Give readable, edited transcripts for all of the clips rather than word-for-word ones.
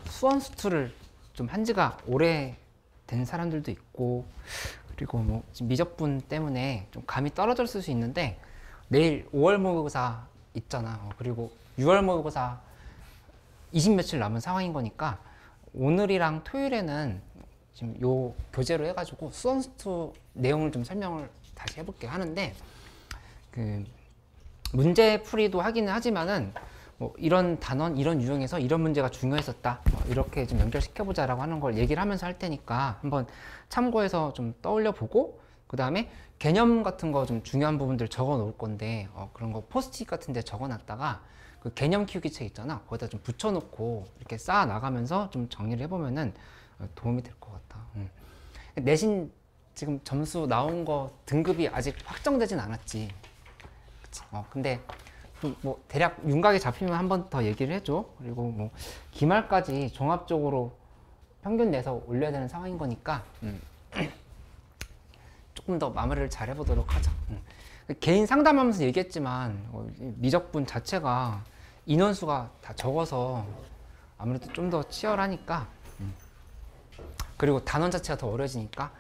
수원 수투를 좀 한 지가 오래된 사람들도 있고, 그리고 뭐 미적분 때문에 좀 감이 떨어졌을 수 있는데, 내일 5월 모의고사 있잖아. 그리고 6월 모의고사 20며칠 남은 상황인 거니까 오늘이랑 토요일에는 지금 요 교재로 해가지고 수원 수투 내용을 좀 설명을 다시 해볼게 하는데, 그 문제 풀이도 하기는 하지만은 뭐 이런 단원, 이런 유형에서 이런 문제가 중요했었다, 이렇게 좀 연결시켜보자라고 하는 걸 얘기를 하면서 할 테니까 한번 참고해서 좀 떠올려 보고, 그 다음에 개념 같은 거 좀 중요한 부분들 적어 놓을 건데, 그런 거 포스트잇 같은 데 적어 놨다가 그 개념 키우기 책 있잖아, 거기다 좀 붙여 놓고 이렇게 쌓아 나가면서 좀 정리를 해보면은 도움이 될 것 같아. 내신 지금 점수 나온 거 등급이 아직 확정되진 않았지, 그치? 근데 뭐 대략 윤곽이 잡히면 한 번 더 얘기를 해줘. 그리고 뭐 기말까지 종합적으로 평균 내서 올려야 되는 상황인 거니까 조금 더 마무리를 잘 해보도록 하자. 개인 상담하면서 얘기했지만 미적분 자체가 인원수가 다 적어서 아무래도 좀 더 치열하니까, 그리고 단원 자체가 더 어려지니까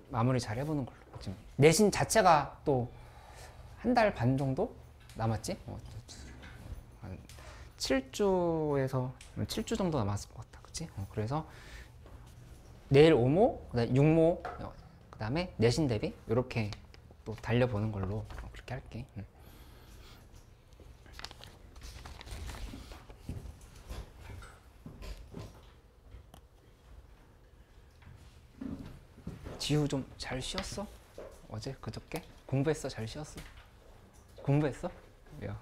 마무리 잘 해보는 걸로. 지금 내신 자체가 또 한 달 반 정도 남았지? 한 7주에서 7주 정도 남았을 것 같다. 그치? 그래서 내일 5모, 그다음에 6모, 그 다음에 내신 대비 이렇게 또 달려보는 걸로 그렇게 할게. 지우 좀 잘 쉬었어? 어제 그저께? 공부했어? 잘 쉬었어? 공부했어? 야.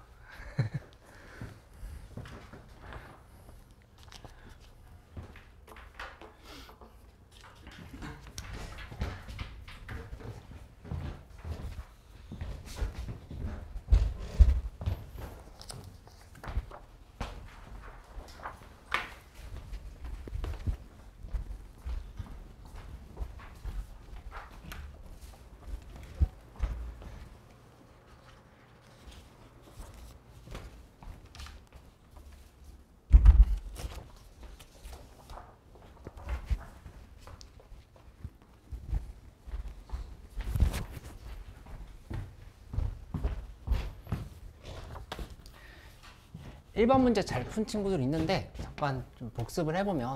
일 번 문제 잘 푼 친구들 있는데 잠깐 좀 복습을 해보면,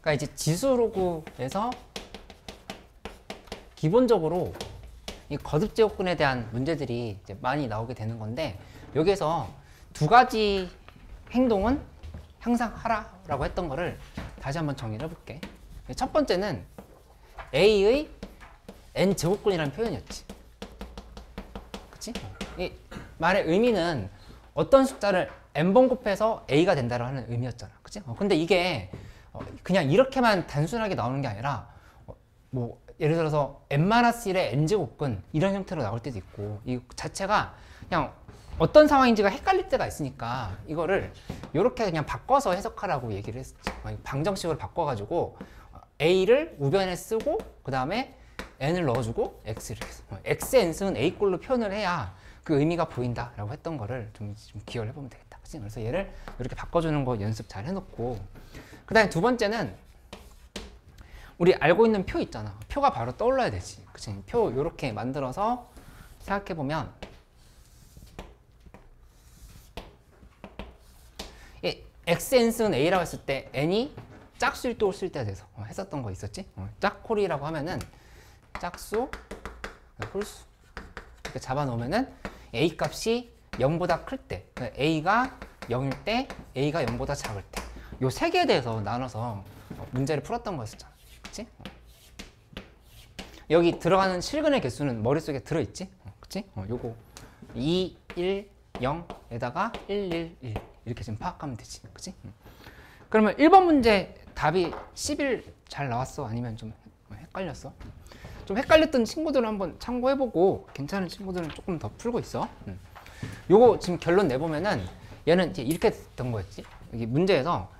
그러니까 이제 지수로그에서 기본적으로 이 거듭 제곱근에 대한 문제들이 이제 많이 나오게 되는 건데, 여기에서 두 가지 행동은 항상 하라라고 했던 거를 다시 한번 정리를 해볼게. 첫 번째는 A의 n 제곱근이라는 표현이었지. 그치? 이 말의 의미는 어떤 숫자를 n번 곱해서 a가 된다고 하는 의미였잖아. 그치? 근데 이게 그냥 이렇게만 단순하게 나오는 게 아니라 뭐 예를 들어서 n-1의 n제곱근 이런 형태로 나올 때도 있고, 이 자체가 그냥 어떤 상황인지가 헷갈릴 때가 있으니까 이거를 이렇게 그냥 바꿔서 해석하라고 얘기를 했었지. 방정식으로 바꿔가지고 a를 우변에 쓰고 그 다음에 n을 넣어주고 x를 해서 x의 n승은 a꼴로 표현을 해야 그 의미가 보인다라고 했던 거를 좀 기억을 해보면 되겠다. 그치? 그래서 얘를 이렇게 바꿔주는 거 연습 잘 해놓고, 그 다음에 두 번째는 우리 알고 있는 표 있잖아. 표가 바로 떠올라야 되지. 그치? 표 이렇게 만들어서 생각해보면, xn승은 a라고 했을 때 n이 짝수일 또 쓸 때가 돼서 했었던 거 있었지? 짝콜이라고 하면은 짝수, 홀수 이렇게 잡아놓으면은 a 값이 0보다 클 때, a가 0일 때, a가 0보다 작을 때, 요 세 개에 대해서 나눠서 문제를 풀었던 거였잖아. 그치? 여기 들어가는 실근의 개수는 머릿속에 들어있지? 그치? 요거 2, 1, 0에다가 1, 1, 1 이렇게 지금 파악하면 되지. 그치? 그러면 1번 문제 답이 11 잘 나왔어? 아니면 좀 헷갈렸어? 좀 헷갈렸던 친구들은 한번 참고해보고, 괜찮은 친구들은 조금 더 풀고 있어. 요거 지금 결론 내보면은 얘는 이제 이렇게 됐던 거였지. 여기 문제에서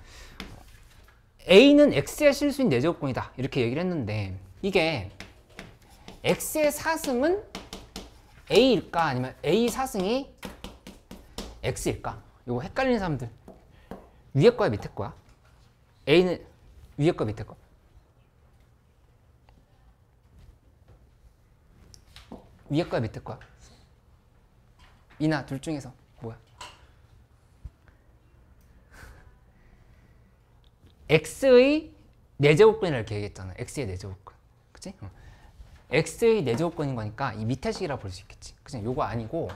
A는 X의 실수인 4제곱근이다 이렇게 얘기를 했는데, 이게 X의 사승은 A일까 아니면 A 사승이 x일까? 이거 헷갈리는 사람들. 위에 거야, 밑에 거야? a는 위에 거, 밑에 거? 위에 거야, 밑에 거야? 이나 둘 중에서 뭐야? x의 4제곱근이라 이렇게 얘기했잖아. x의 4제곱근. 그치? x의 4제곱근인 거니까 이 밑에 식이라고 볼 수 있겠지. 그치? 요거 아니고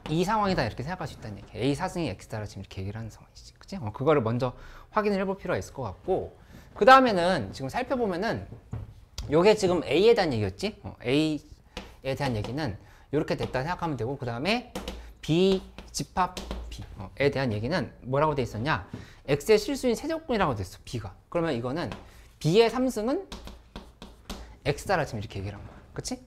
이 상황이다 이렇게 생각할 수 있다는 얘기. a 사승이 x다라 지금 이렇게 얘기를 하는 상황이지. 그치? 그거를 먼저 확인을 해볼 필요가 있을 것 같고, 그 다음에는 지금 살펴보면은 요게 지금 a에 대한 얘기였지? a에 대한 얘기는 이렇게 됐다 생각하면 되고, 그 다음에 b 집합 b에 대한 얘기는 뭐라고 돼 있었냐? x의 실수인 세제곱근이라고 돼 있어, b가. 그러면 이거는 b의 3승은 x다라 지금 이렇게 얘기를 한 거야. 그치?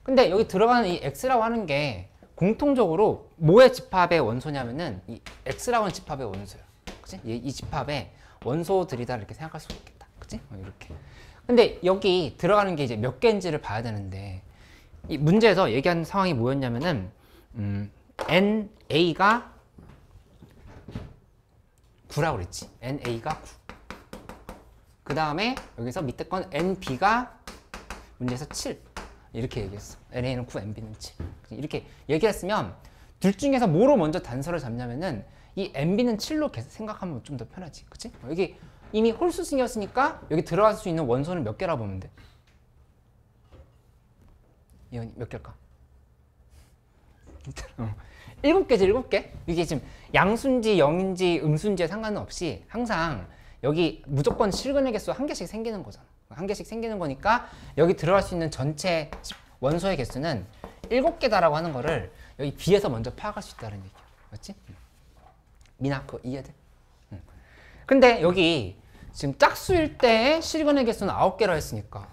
근데 여기 들어가는 이 x라고 하는 게 공통적으로 뭐의 집합의 원소냐면은 이 x라고 하는 집합의 원소야. 그치? 이 집합의 원소들이다 이렇게 생각할 수 있겠다. 그치? 이렇게. 근데 여기 들어가는 게 이제 몇 개인지를 봐야 되는데, 이 문제에서 얘기한 상황이 뭐였냐면은 NA가 9라고 그랬지. NA가 9. 그 다음에 여기서 밑에 건 NB가 문제에서 7. 이렇게 얘기했어. NA는 9, NB는 7. 이렇게 얘기했으면 둘 중에서 뭐로 먼저 단서를 잡냐면은 이 NB는 7로 생각하면 좀 더 편하지. 그치? 여기 이미 홀수승이었으니까 여기 들어갈 수 있는 원소는 몇 개라 보면 돼? 이건 몇 개일까? 7개지, 7개? 이게 지금 양수인지 0인지 음수인지에 상관없이 항상 여기 무조건 실근의 개수 한 개씩 생기는 거잖아. 한 개씩 생기는 거니까 여기 들어갈 수 있는 전체 원소의 개수는 7개다라고 하는 거를 여기 B에서 먼저 파악할 수 있다는 얘기야. 맞지? 미나, 그거 이해돼? 근데 여기 지금 짝수일 때 실근의 개수는 9개라 했으니까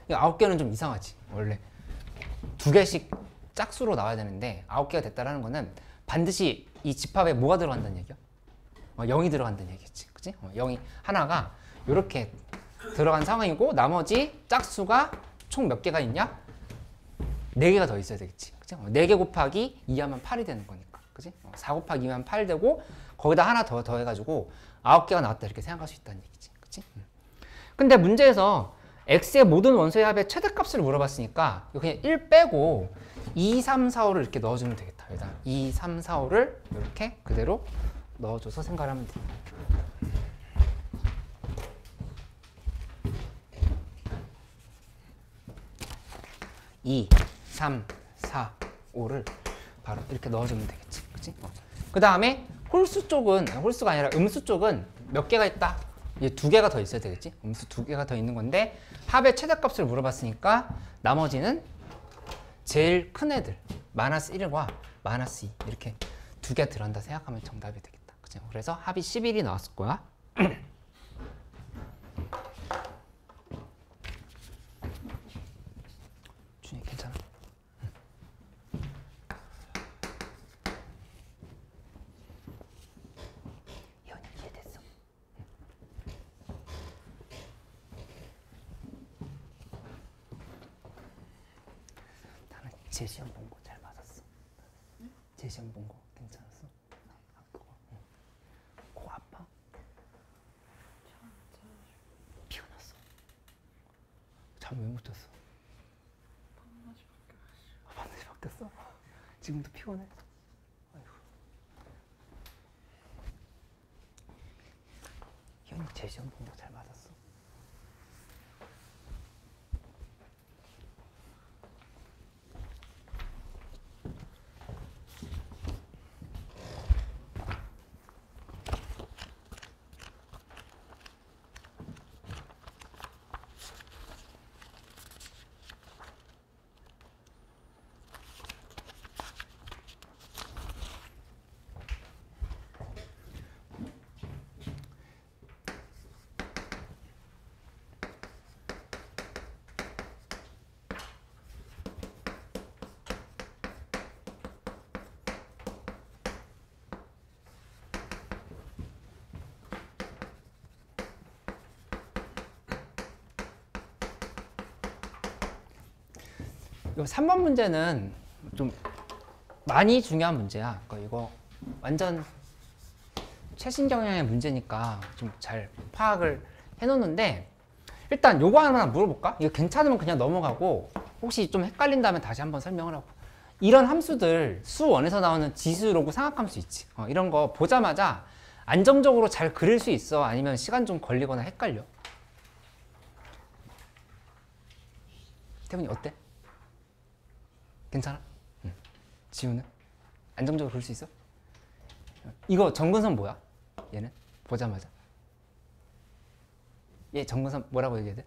9개는 좀 이상하지. 원래 2개씩 짝수로 나와야 되는데 9개가 됐다라는 거는 반드시 이 집합에 뭐가 들어간다는 얘기야? 0이 들어간다는 얘기겠지. 그치? 0이 하나가 이렇게 들어간 상황이고, 나머지 짝수가 총 몇 개가 있냐? 4개가 더 있어야 되겠지. 그치? 4개 곱하기 2하면 8이 되는 거니까. 그치? 4 곱하기 2하면 8 되고, 거기다 하나 더 더해가지고 9개가 나왔다 이렇게 생각할 수 있다는 얘기지. 그치? 근데 문제에서 x의 모든 원소의 합의 최대값을 물어봤으니까 그냥 1 빼고 2, 3, 4, 5를 이렇게 넣어주면 되겠다. 여기다 2, 3, 4, 5를 이렇게 그대로 넣어줘서 생각을 하면 돼. (2, 3, 4, 5를 바로 이렇게 넣어주면 되겠지. 그치? 그 다음에 홀수 쪽은, 홀수가 아니라 음수 쪽은 몇 개가 있다? 이제 2개가 더 있어야 되겠지? 음수 2개가 더 있는 건데, 합의 최대값을 물어봤으니까 나머지는 제일 큰 애들 마이너스 1과 마이너스 2 이렇게 2개 들어간다 생각하면 정답이 되겠다. 그치? 그래서 합이 11이 나왔을 거야. 준이 괜찮아? 이현이 이해됐어? 나는 제 시험 본 거 잘 맞았어. 제 시험 본 거 괜찮았어? 그거. 코 아파? 피어났어. 잠 왜 못 잤어? 밤낮이 바뀌었어? 지금도 피곤해? 아이고. 현이 제 시험 본 거 잘 맞았어? 이 3번 문제는 좀 많이 중요한 문제야. 그러니까 이거 완전 최신 경향의 문제니까 좀 잘 파악을 해놓는데, 일단 요거 하나 물어볼까? 이거 괜찮으면 그냥 넘어가고, 혹시 좀 헷갈린다면 다시 한번 설명을 하고. 이런 함수들 수1에서 나오는 지수로고 생각함수 있지. 이런 거 보자마자 안정적으로 잘 그릴 수 있어? 아니면 시간 좀 걸리거나 헷갈려? 태훈이 어때? 괜찮아? 응. 지우는? 안정적으로 그릴 수 있어? 이거 정근선 뭐야? 얘는? 보자마자 얘 정근선 뭐라고 얘기해야 돼?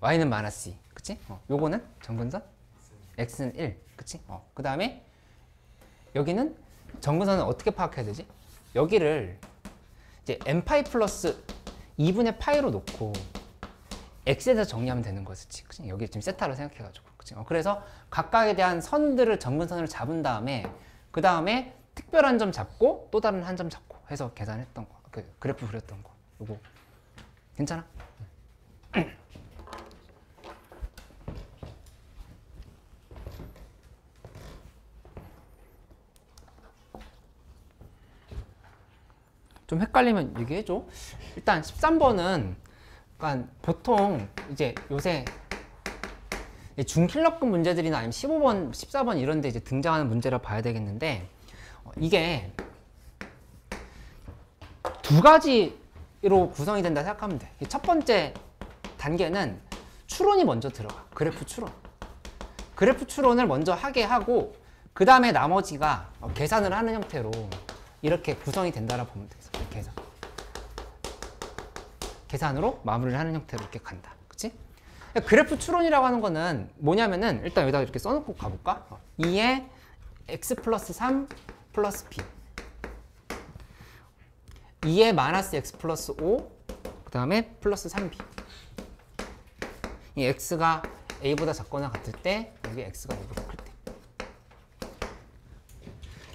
y는 마이너스 2, 그치? 요거는 정근선 x는 1, 그치? 그 다음에 여기는 정근선은 어떻게 파악해야 되지? 여기를 이제 n파이 플러스 2분의 파이로 놓고 x에서 정리하면 되는 거지, 그치? 여기 지금 세타로 생각해가지고, 그치? 그래서 각각에 대한 선들을 정근선을 잡은 다음에 그 다음에 특별한 점 잡고 또 다른 한 점 잡고 해서 계산했던 거, 그 그래프 그렸던 거, 요거 괜찮아? 좀 헷갈리면 얘기해줘. 일단 13번은 그러니까 보통 이제 요새 중킬러급 문제들이나 아니면 15번, 14번 이런 데 이제 등장하는 문제라 봐야 되겠는데, 이게 두 가지로 구성이 된다 생각하면 돼. 첫 번째 단계는 추론이 먼저 들어가. 그래프 추론. 그래프 추론을 먼저 하게 하고 그 다음에 나머지가 계산을 하는 형태로 이렇게 구성이 된다라 보면 돼. 계산으로 마무리를 하는 형태로 이렇게 간다. 그치? 그래프 추론이라고 하는 거는 뭐냐면은, 일단 여기다가 이렇게 써놓고 가볼까? 2에 x 플러스 3 플러스 b, 2에 마이너스 x 플러스 5, 그 다음에 플러스 3b. 이 x가 a보다 작거나 같을 때, 여기 x가 a보다 클 때.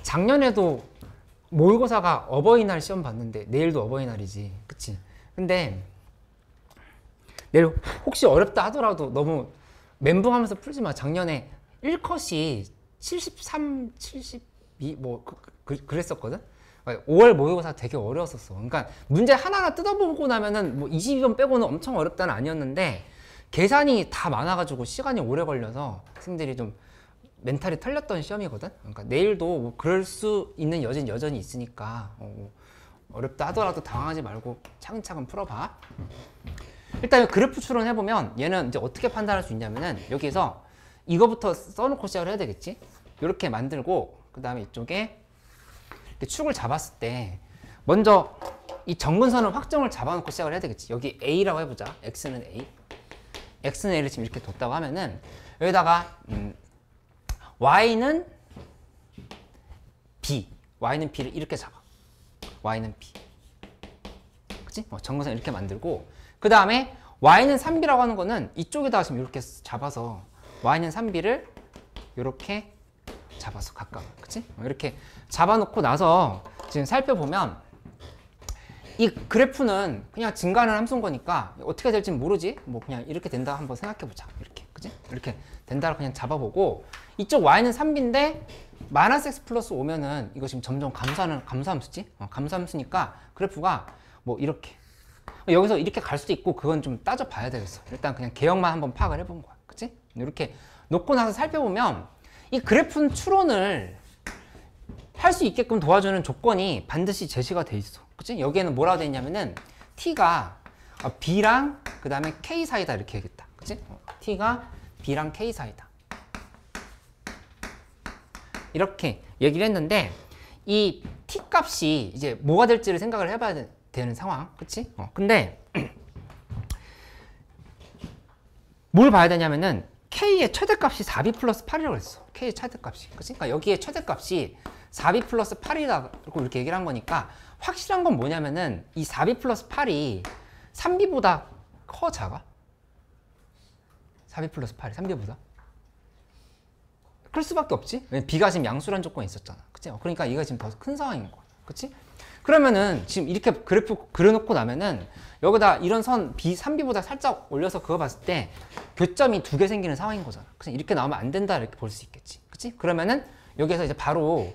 작년에도 모의고사가 어버이날 시험 봤는데 내일도 어버이날이지, 그치? 근데 내일 혹시 어렵다 하더라도 너무 멘붕하면서 풀지 마. 작년에 1컷이 73, 72 뭐 그랬었거든. 5월 모의고사 되게 어려웠었어. 그러니까 문제 하나하나 뜯어보고 나면은 뭐 22번 빼고는 엄청 어렵다는 아니었는데, 계산이 다 많아가지고 시간이 오래 걸려서 학생들이 좀 멘탈이 털렸던 시험이거든. 그러니까 내일도 뭐 그럴 수 있는 여지는 여전히 있으니까 어렵다 하더라도 당황하지 말고 차근차근 풀어봐. 일단 그래프 추론해보면 얘는 이제 어떻게 판단할 수 있냐면은, 여기서 이거부터 써놓고 시작을 해야 되겠지. 이렇게 만들고 그 다음에 이쪽에 이렇게 축을 잡았을 때 먼저 이 정근선을 확정을 잡아놓고 시작을 해야 되겠지. 여기 A라고 해보자. X는 A, X는 A를 지금 이렇게 뒀다고 하면은 여기다가 Y는 B, Y는 B를 이렇게 잡아. Y는 B, 그치? 정근선 이렇게 만들고, 그 다음에 Y는 3B라고 하는 거는 이쪽에다가 지금 이렇게 잡아서 Y는 3B를 이렇게 잡아서 각각, 그치? 이렇게 잡아놓고 나서 지금 살펴보면 이 그래프는 그냥 증가하는 함수인 거니까 어떻게 될지는 모르지? 뭐 그냥 이렇게 된다 한번 생각해보자. 이렇게, 그치? 이렇게 된다를 그냥 잡아보고, 이쪽 Y는 3B인데 마이너스 x 플러스 5면은 이거 지금 점점 감소하는 감소함수지? 감소함수니까 그래프가 뭐 이렇게, 여기서 이렇게 갈 수도 있고 그건 좀 따져봐야 되겠어. 일단 그냥 개형만 한번 파악을 해본 거야. 그치? 이렇게 놓고 나서 살펴보면 이 그래프 추론을 할 수 있게끔 도와주는 조건이 반드시 제시가 돼 있어. 그치? 여기에는 뭐라고 돼 있냐면은 t가 b랑 그 다음에 k 사이다 이렇게 얘기했다. 그치? t가 b랑 k 사이다 이렇게 얘기를 했는데, 이 t 값이 이제 뭐가 될지를 생각을 해봐야 되는 상황. 그치? 근데 뭘 봐야 되냐면은 k의 최대값이 4b 플러스 8이라고 했어. k의 최대값이. 그치? 그러니까 여기에 최대값이 4b 플러스 8이라고 이렇게 얘기를 한 거니까, 확실한 건 뭐냐면은 이 4b 플러스 8이 3b보다 커, 작아? 4b 플러스 8이 3b보다? 클 수밖에 없지? b가 지금 양수란 조건이 있었잖아. 그치? 그러니까 이거 지금 더 큰 상황인 거야. 그치? 그러면은 지금 이렇게 그래프 그려놓고 나면은 여기다 이런 선 b 3b보다 살짝 올려서 그거 봤을 때 교점이 두 개 생기는 상황인 거잖아. 그치? 이렇게 나오면 안 된다 이렇게 볼 수 있겠지. 그치? 그러면은 여기에서 이제 바로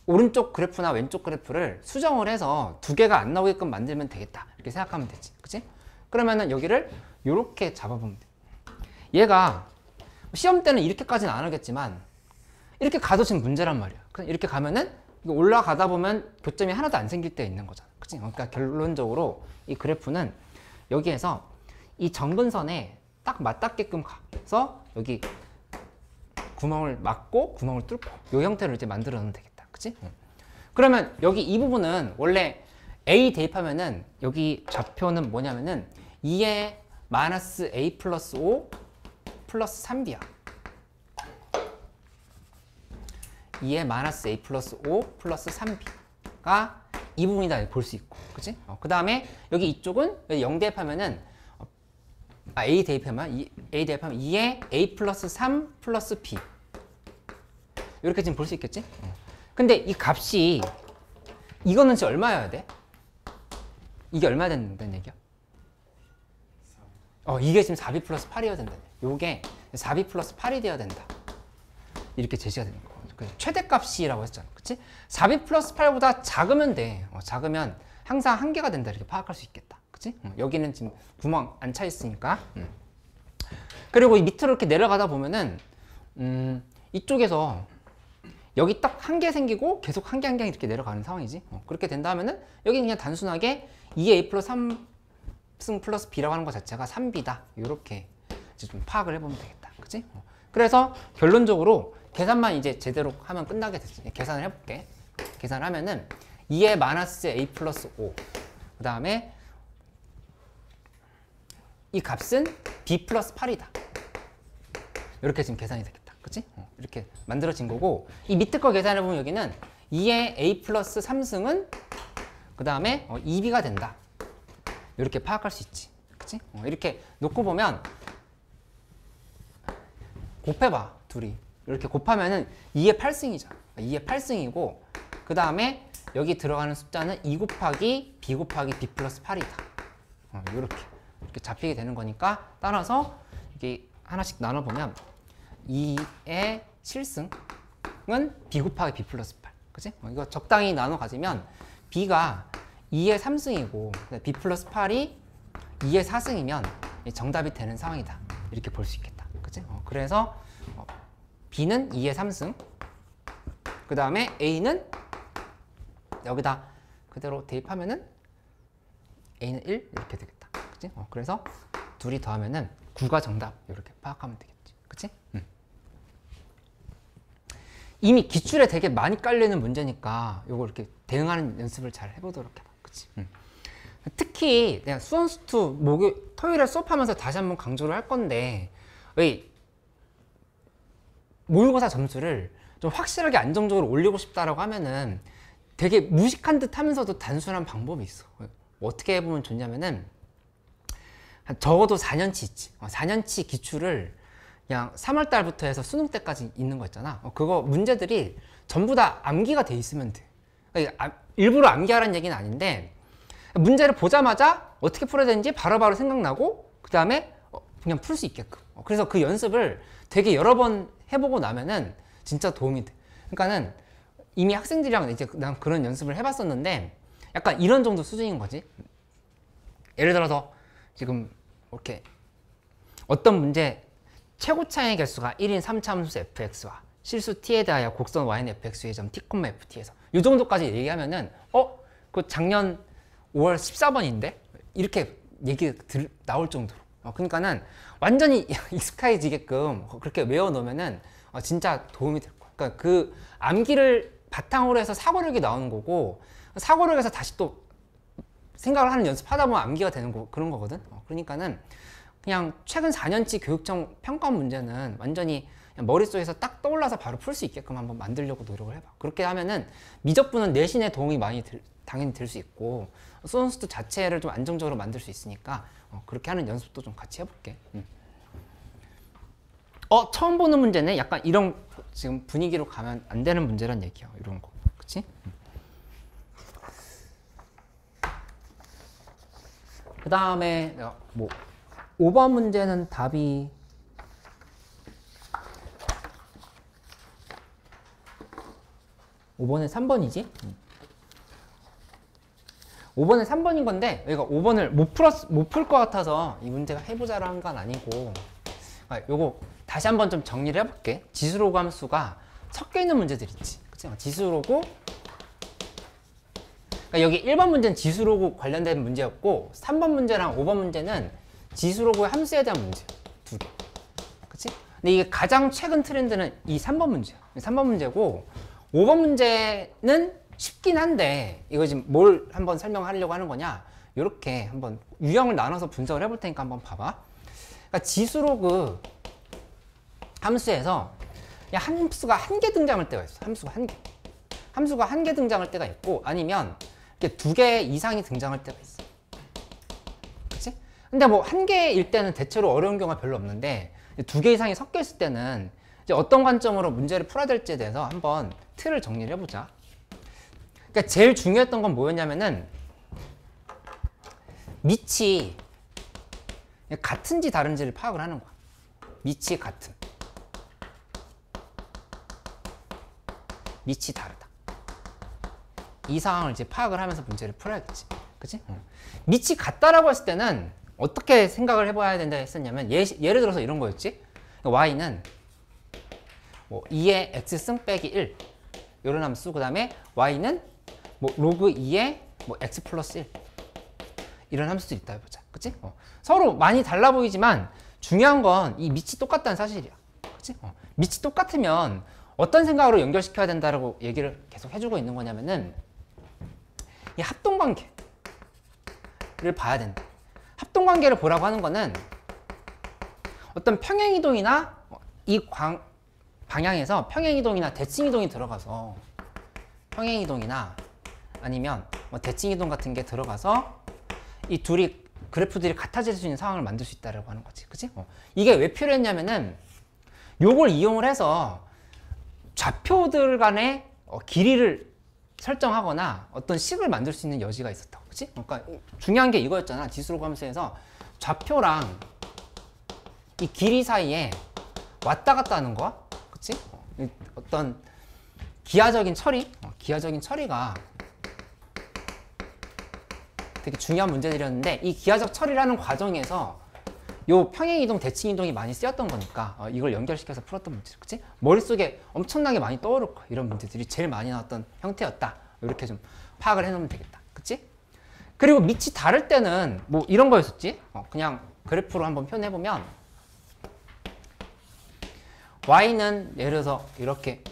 오른쪽 그래프나 왼쪽 그래프를 수정을 해서 두 개가 안 나오게끔 만들면 되겠다. 이렇게 생각하면 되지. 그치? 그러면은 여기를 이렇게 잡아보면 돼. 얘가 시험 때는 이렇게까지는 안 하겠지만 이렇게 가도 지금 문제란 말이야. 이렇게 가면은 올라가다 보면 교점이 하나도 안 생길 때 있는 거잖아. 그치? 그러니까 결론적으로 이 그래프는 여기에서 이 정근선에 딱 맞닿게끔 가서 여기 구멍을 막고 구멍을 뚫고 이 형태로 이제 만들어 놓으면 되겠다. 그치? 그러면 여기 이 부분은 원래 A 대입하면은 여기 좌표는 뭐냐면은 2의 마이너스 A 플러스 5 플러스 3B야. 2의 마이너스 A 플러스 5 플러스 3B가 이 부분이다 볼 수 있고. 그치? 그 다음에 여기 이쪽은 0 대입하면은 A 대입하면 2의 A 플러스 3 플러스 B 이렇게 지금 볼 수 있겠지? 근데 이 값이 이거는 지금 얼마여야 돼? 이게 얼마 된다는 얘기야? 이게 지금 4B 플러스 8이어야 된다. 요게 4B 플러스 8이 돼야 된다. 이렇게 제시가 되는 거. 최대값이라고 했잖아. 그치? 4B 플러스 8보다 작으면 돼. 작으면 항상 한계가 된다. 이렇게 파악할 수 있겠다. 그치? 여기는 지금 구멍 안 차 있으니까. 그리고 이 밑으로 이렇게 내려가다 보면은 이쪽에서 여기 딱 한 개 생기고 계속 한 개 한 개 이렇게 내려가는 상황이지. 그렇게 된다면은 여기 그냥 단순하게 2A 플러스 3승 플러스 B라고 하는 것 자체가 3B다. 이렇게 이제 좀 파악을 해보면 되겠다. 그치? 그래서 결론적으로 계산만 이제 제대로 하면 끝나게 됐어. 계산을 해볼게. 계산하면은 2의 마이너스 A 플러스 5. 그 다음에 이 값은 B 플러스 8이다. 이렇게 지금 계산이 되겠다. 그치? 이렇게 만들어진 거고, 이 밑에 거 계산해보면 여기는 2의 A 플러스 3승은 그 다음에 2B가 된다. 이렇게 파악할 수 있지. 그치? 이렇게 놓고 보면 곱해봐, 둘이. 이렇게 곱하면은 2의 8승이잖아. 2의 8승이고, 그 다음에 여기 들어가는 숫자는 2 곱하기 B 곱하기 B 플러스 8이다. 이렇게 잡히게 되는 거니까, 따라서 이게 하나씩 나눠보면 2의 7승은 B 곱하기 B 플러스 8. 그치? 이거 적당히 나눠 가지면 B가 2의 3승이고 B 플러스 8이 2의 4승이면 정답이 되는 상황이다. 이렇게 볼 수 있겠다. 그치? 그래서 B는 2의 3승, 그 다음에 A는 여기다 그대로 대입하면은 A는 1 이렇게 되겠다. 그치? 그래서 둘이 더하면은 9가 정답. 이렇게 파악하면 되겠지. 그치? 이미 기출에 되게 많이 깔리는 문제니까 요거 이렇게 대응하는 연습을 잘 해보도록 해봐. 그치? 특히 내가 수원수투 토요일에 수업하면서 다시 한번 강조를 할 건데, 모의고사 점수를 좀 확실하게 안정적으로 올리고 싶다라고 하면은 되게 무식한 듯 하면서도 단순한 방법이 있어. 어떻게 해보면 좋냐면은 적어도 4년치 있지. 4년치 기출을 그냥 3월 달부터 해서 수능 때까지 있는 거 있잖아. 그거 문제들이 전부 다 암기가 돼 있으면 돼. 그러니까 일부러 암기하라는 얘기는 아닌데, 문제를 보자마자 어떻게 풀어야 되는지 바로바로 생각나고, 그 다음에 그냥 풀 수 있게끔. 그래서 그 연습을 되게 여러 번 해보고 나면은 진짜 도움이 돼. 그러니까는 이미 학생들이랑 이제 난 그런 연습을 해봤었는데, 약간 이런 정도 수준인 거지. 예를 들어서 지금 이렇게 어떤 문제 최고차의 개수가 1인 3차함수 fx와 실수 t에 대하여 곡선 y는 fx의 점 t, ft에서 이 정도까지 얘기하면은 그 작년 5월 14번인데? 이렇게 얘기 나올 정도로. 그러니까는 완전히 익숙해지게끔 그렇게 외워놓으면은 진짜 도움이 될 거야. 그러니까 그 암기를 바탕으로 해서 사고력이 나오는 거고, 사고력에서 다시 또 생각을 하는 연습하다 보면 암기가 되는 그런 거거든. 그러니까는 그냥 최근 4년치 교육청 평가 문제는 완전히 그냥 머릿속에서 딱 떠올라서 바로 풀 수 있게끔 한번 만들려고 노력을 해봐. 그렇게 하면은 미적분은 내신에 도움이 많이 당연히 될 수 있고, 수원수투 자체를 좀 안정적으로 만들 수 있으니까 그렇게 하는 연습도 좀 같이 해볼게. 처음 보는 문제는 약간 이런 지금 분위기로 가면 안 되는 문제란 얘기야. 이런 거. 그치? 그 다음에 뭐 5번 문제는 답이 5번에 3번이지? 5번에 3번인 건데 여기가 5번을 못 풀 것 같아서 이 문제가 해보자로 한 건 아니고 요거 다시 한번 좀 정리를 해볼게. 지수로그 함수가 섞여 있는 문제들 있지. 그치? 지수로그 그러니까 여기 1번 문제는 지수로그 관련된 문제였고 3번 문제랑 5번 문제는 지수로그의 함수에 대한 문제 두 개. 그치? 근데 이게 가장 최근 트렌드는 이 3번 문제야. 3번 문제고 5번 문제는 쉽긴 한데 이거 지금 뭘 한번 설명하려고 하는 거냐? 이렇게 한번 유형을 나눠서 분석을 해볼 테니까 한번 봐봐. 그러니까 지수로그 함수에서 함수가 한 개 등장할 때가 있어. 함수가 한 개. 함수가 한 개 등장할 때가 있고 아니면 이렇게 두 개 이상이 등장할 때가 있어. 그치? 근데 뭐 한 개일 때는 대체로 어려운 경우가 별로 없는데 두 개 이상이 섞여 있을 때는 이제 어떤 관점으로 문제를 풀어야 될지에 대해서 한번 틀을 정리를 해보자. 그러니까 제일 중요했던 건 뭐였냐면은 밑이 같은지 다른지를 파악을 하는 거야. 밑이 같음. 밑이 다르다. 이 상황을 이제 파악을 하면서 문제를 풀어야겠지. 그치? 밑이 같다라고 했을 때는 어떻게 생각을 해봐야 된다 했었냐면 예를 들어서 이런 거였지. y는 뭐 2의 x승 빼기 1 이런 함수 그 다음에 y는 뭐 로그 2의 뭐 x 플러스 1 이런 함수도 있다 해보자. 그치? 서로 많이 달라 보이지만 중요한 건 이 밑이 똑같다는 사실이야. 그치? 밑이 똑같으면 어떤 생각으로 연결시켜야 된다라고 얘기를 계속 해주고 있는 거냐면은 이 합동관계를 봐야 된다. 합동관계를 보라고 하는 거는 어떤 평행이동이나 이 방향에서 평행이동이나 대칭이동이 들어가서 평행이동이나 아니면 뭐 대칭이동 같은 게 들어가서 이 둘이 그래프들이 같아질 수 있는 상황을 만들 수 있다고 하는 거지. 그치? 이게 왜 필요했냐면은 요걸 이용을 해서 좌표들 간의 길이를 설정하거나 어떤 식을 만들 수 있는 여지가 있었다고. 그치? 그러니까 중요한 게 이거였잖아. 지수로그 함수에서 좌표랑 이 길이 사이에 왔다 갔다 하는 거야. 그치? 어떤 기하적인 처리가 되게 중요한 문제들이었는데 이 기하적 처리라는 과정에서 요 평행이동, 대칭이동이 많이 쓰였던 거니까 이걸 연결시켜서 풀었던 문제들. 그치? 머릿속에 엄청나게 많이 떠오를 거야. 이런 문제들이 제일 많이 나왔던 형태였다. 이렇게 좀 파악을 해놓으면 되겠다. 그치? 그리고 밑이 다를 때는 뭐 이런 거였었지? 그냥 그래프로 한번 표현해보면 y는 예를 들어서 이렇게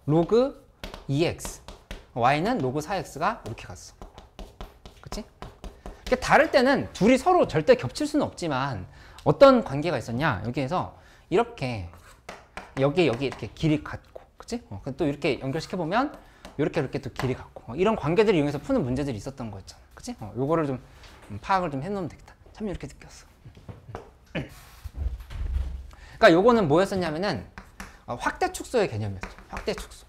로그 2x y는 로그 4x가 이렇게 갔어. 그치? 다를 때는 둘이 서로 절대 겹칠 수는 없지만 어떤 관계가 있었냐? 여기에서 이렇게 여기 이렇게 길이 같고, 그치? 또 이렇게 연결시켜보면 이렇게 또 길이 같고 이런 관계들을 이용해서 푸는 문제들이 있었던 거였잖아. 그치? 요거를 좀 파악을 좀 해놓으면 되겠다. 참 이렇게 느꼈어. 그러니까 요거는 뭐였었냐면은 확대 축소의 개념이었죠. 확대 축소.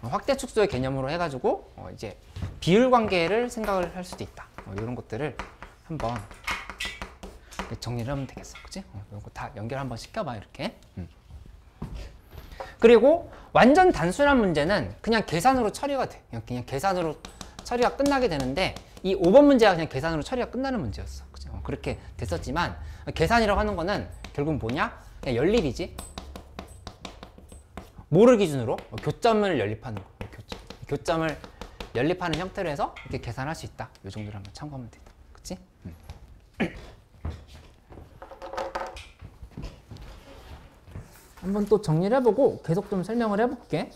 확대 축소의 개념으로 해가지고 이제 비율 관계를 생각을 할 수도 있다. 이런 것들을 한번 정리를 하면 되겠어. 그치? 이거 다 연결 한번 시켜봐, 이렇게. 그리고 완전 단순한 문제는 그냥 계산으로 처리가 돼. 그냥 계산으로 처리가 끝나게 되는데 이 5번 문제가 그냥 계산으로 처리가 끝나는 문제였어. 그치? 그렇게 됐었지만 계산이라고 하는 거는 결국 뭐냐? 그냥 연립이지. 뭐를 기준으로? 교점을 연립하는 거. 교점을 연립하는 형태로 해서 이렇게 계산할 수 있다. 이 정도를 한번 참고하면 된다. 그치? 한번 또 정리를 해보고 계속 좀 설명을 해볼게.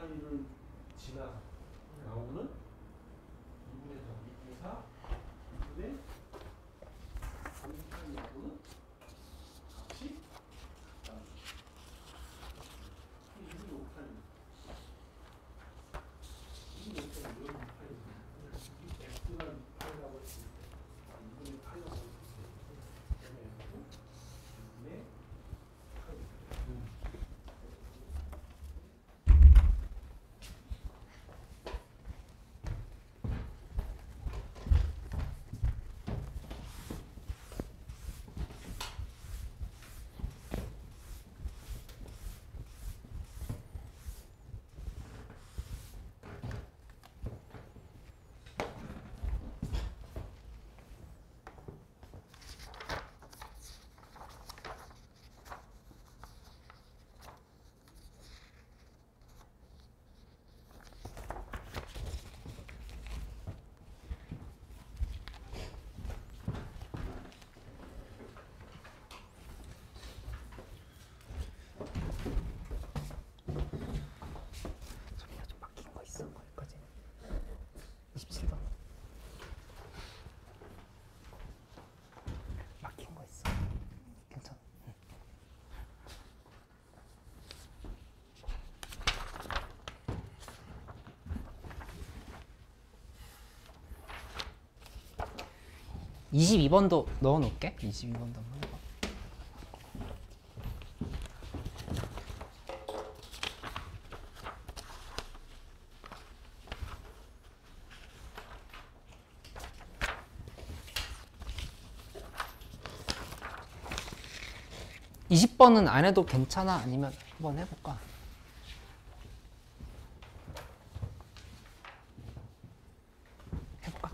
파이를 지나 나오는 2분의 4, 2분의 4, 2분의 3파이 나오는 값이 같다. 2분의 5파이. 2분의 5파이 이런 파이. 이 x가 파이라고 했을 때 2분의 파이라고 했을 때 2분의 파이. 27번 막힌 거 있어. 괜찮아. 22번도 넣어 놓을게. 22번도 한번 해봐. 이십 번은 안 해도 괜찮아? 아니면 한번 해볼까? 해볼까?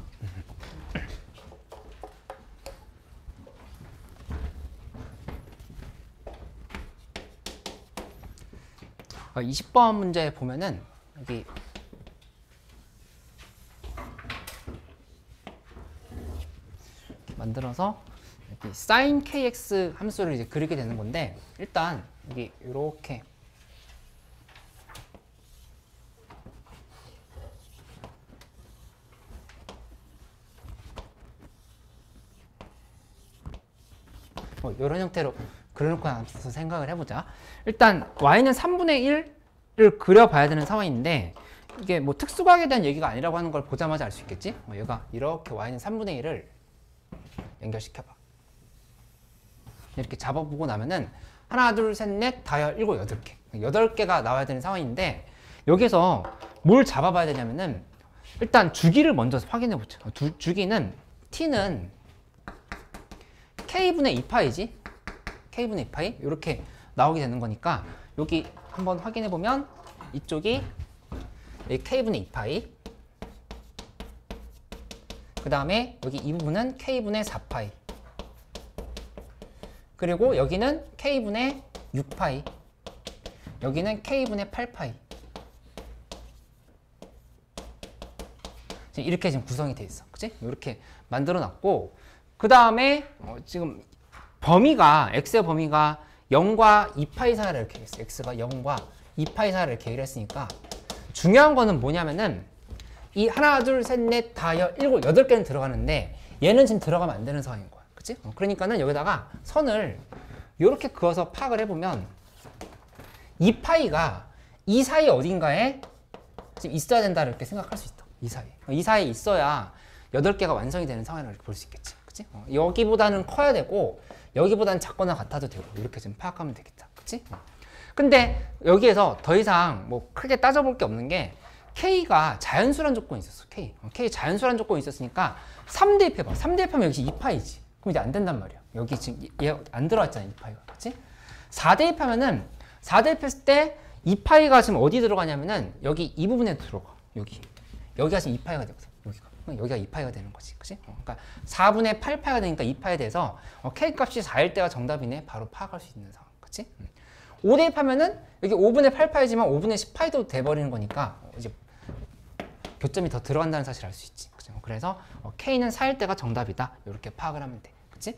20번 문제 보면은 여기 만들어서 여기 sin kx 함수를 이제 그리게 되는 건데, 일단 여기 이렇게 이런 형태로 그려놓고 나서 생각을 해보자. 일단 y는 3분의 1을 그려봐야 되는 상황인데, 이게 뭐 특수각에 대한 얘기가 아니라고 하는 걸 보자마자 알 수 있겠지? 얘가 이렇게 y는 3분의 1을 연결시켜봐. 이렇게 잡아보고 나면은 하나, 둘, 셋, 넷, 다여, 일곱, 여덟 개. 8개가 나와야 되는 상황인데, 여기서 뭘 잡아봐야 되냐면은 일단 주기를 먼저 확인해보자. 주기는 t는 k분의 2파이지? k분의 2파이? 이렇게 나오게 되는 거니까 여기 한번 확인해보면 이쪽이 k분의 2파이, 그 다음에 여기 이 부분은 k분의 4파이, 그리고 여기는 k분의 6파이, 여기는 k분의 8파이. 이렇게 지금 구성이 돼 있어. 그치? 이렇게 만들어 놨고, 그 다음에 지금 범위가, x의 범위가 0과 2파이 사이를 이렇게 했어. x가 0과 2파이 사이를 이렇게 얘기했으니까 중요한 거는 뭐냐면은 이 하나, 둘, 셋, 넷, 다여, 일곱, 8개는 들어가는데 얘는 지금 들어가면 안 되는 상황인 거야. 그치? 그러니까는 여기다가 선을 이렇게 그어서 파악을 해보면 2파이가 이 사이 어딘가에 지금 있어야 된다 이렇게 생각할 수 있다. 이 사이에 있어야 8개가 완성이 되는 상황을 이렇게 볼 수 있겠지. 그치? 여기보다는 커야 되고 여기보다는 작거나 같아도 되고 이렇게 좀 파악하면 되겠다. 그치? 근데 여기에서 더 이상 뭐 크게 따져볼 게 없는 게 K가 자연수란 조건이 있었어. K 자연수란 조건이 있었으니까 3 대입해봐. 3 대입하면 여기 2파이지. 그럼 이제 안 된단 말이야. 여기 지금 얘 안 들어왔잖아. 2파이가. 그치? 4 대입하면은 4 대입했을 때 2파이가 지금 어디 들어가냐면은 여기 이 부분에 들어가. 여기가 지금 2파이가 되거든. 여기가 2파이가 되는 거지. 그치? 그러니까 4분의 8파이가 되니까 2파이 돼서 K 값이 4일 때가 정답이네. 바로 파악할 수 있는 상황. 그치? 5 대입하면은 여기 5분의 8파이지만 5분의 10파이도 돼버리는 거니까 이제 교점이 더 들어간다는 사실을 알 수 있지. 그치? 그래서 K는 4일 때가 정답이다. 이렇게 파악을 하면 돼. 그치?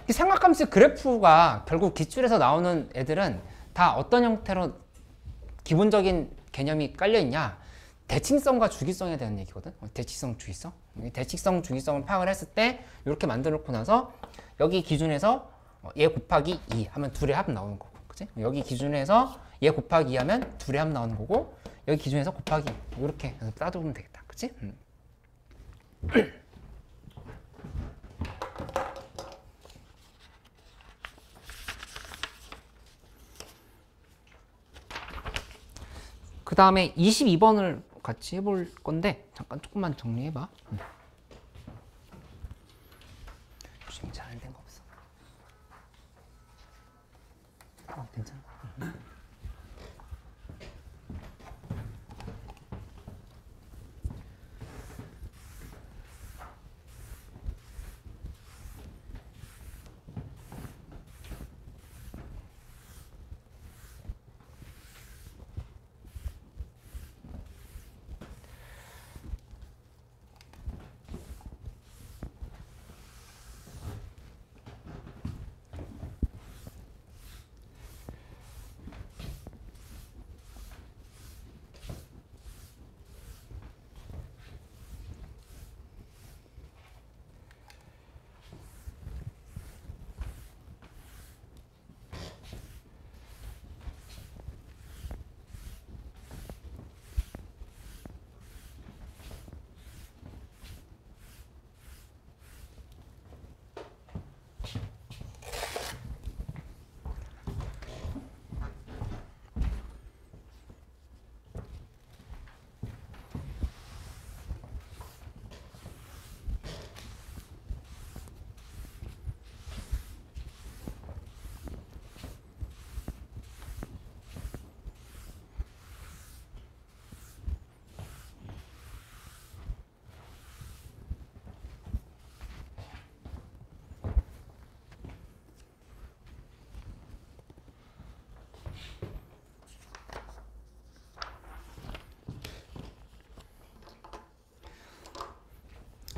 이 삼각함수 그래프가 결국 기출에서 나오는 애들은 다 어떤 형태로 기본적인 개념이 깔려 있냐? 대칭성과 주기성에 대한 얘기거든. 대칭성, 주기성. 대칭성, 주기성을 파악을 했을 때 이렇게 만들어 놓고 나서 여기 기준에서 얘 곱하기 2 하면 둘의 합 나오는 거고, 그치? 여기 기준에서 얘 곱하기 2 하면 둘의 합 나오는 거고, 여기 기준에서 곱하기 이렇게 따져보면 되겠다, 그치? 그 다음에 22번을 같이 해볼 건데 잠깐 조금만 정리해봐. 주행 잘 된 거 없어? 괜찮아.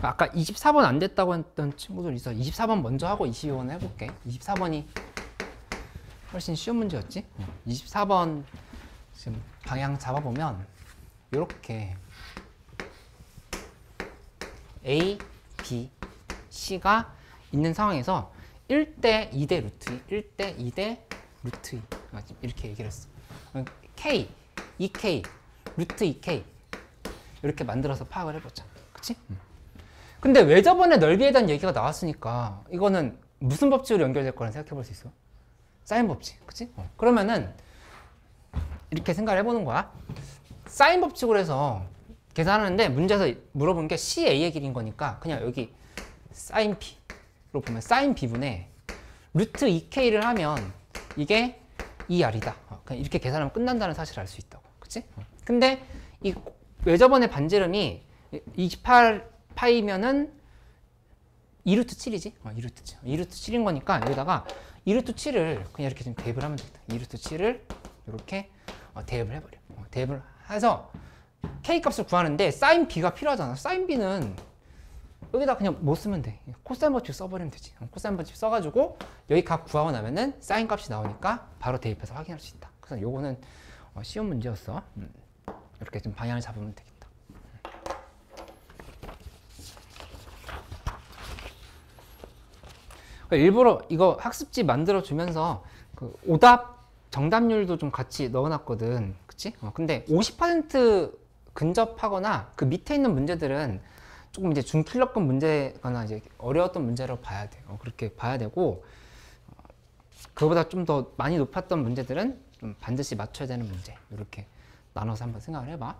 아까 24번 안 됐다고 했던 친구들 있어. 24번 먼저 하고 22번 해볼게. 24번이 훨씬 쉬운 문제였지? 24번 지금 방향 잡아보면 이렇게 A, B, C가 있는 상황에서 1대 2대 루트 2, 1대 2대 루트 2 이렇게 얘기를 했어. K, 2K, 루트 2K 이렇게 만들어서 파악을 해보자. 그치? 근데 외접원의 넓이에 대한 얘기가 나왔으니까 이거는 무슨 법칙으로 연결될 거라는 생각해 볼 수 있어? 사인 법칙, 그치? 그러면은 이렇게 생각을 해보는 거야. 사인 법칙으로 해서 계산하는데 문제에서 물어본 게 CA의 길이인 거니까 그냥 여기 사인 B로 보면 사인 B분의 루트 2K를 하면 이게 2R이다. 그냥 이렇게 계산하면 끝난다는 사실을 알 수 있다고, 그치? 근데 이 외접원의 반지름이 28파이면은 2루트 7이지? 2루트 7. 2루트 7인 거니까 여기다가 2루트 7을 그냥 이렇게 좀 대입을 하면 되겠다. 2루트 7을 이렇게 대입을 해버려. 대입을 해서 K 값을 구하는데 사인 B가 필요하잖아. 사인 B는 여기다 그냥 뭐 쓰면 돼. 코사인 법칙 써버리면 되지. 코사인 법칙 써가지고 여기 값 구하고 나면은 사인 값이 나오니까 바로 대입해서 확인할 수 있다. 그래서 요거는 쉬운 문제였어. 이렇게 좀 방향을 잡으면 되겠다. 일부러 이거 학습지 만들어 주면서 그 오답 정답률도 좀 같이 넣어놨거든, 그치? 근데 50% 근접하거나 그 밑에 있는 문제들은 조금 이제 중킬러급 문제거나 이제 어려웠던 문제로 봐야 돼. 그렇게 봐야 되고 그거보다 좀 더 많이 높았던 문제들은 좀 반드시 맞춰야 되는 문제. 이렇게 나눠서 한번 생각을 해봐.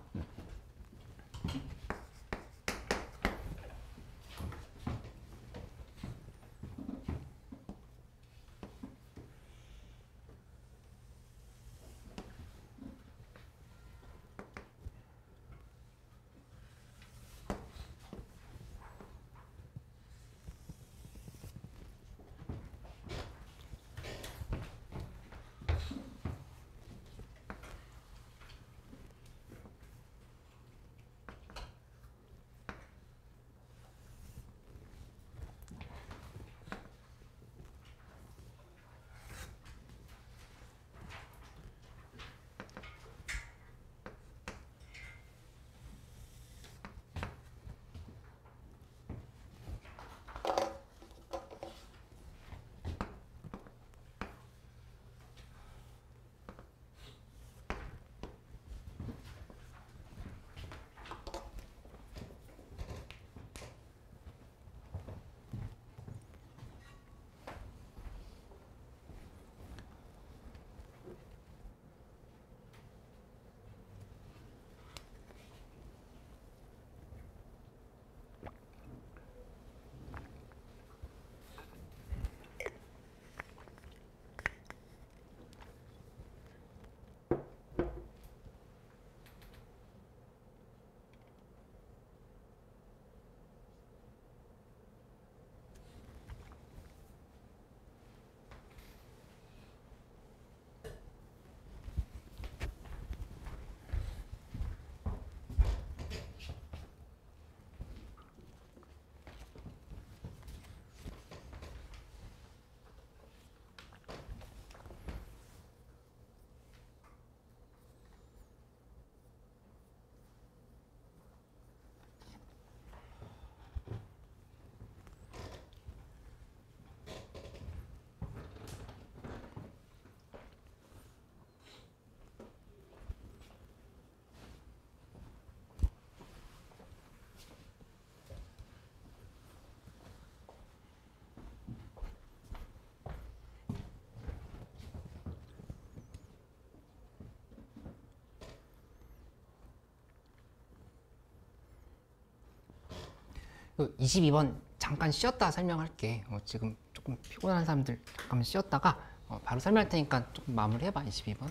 그 22번 잠깐 쉬었다 설명할게. 지금 조금 피곤한 사람들 잠깐 쉬었다가 바로 설명할 테니까 조금 마무리해봐. 22번.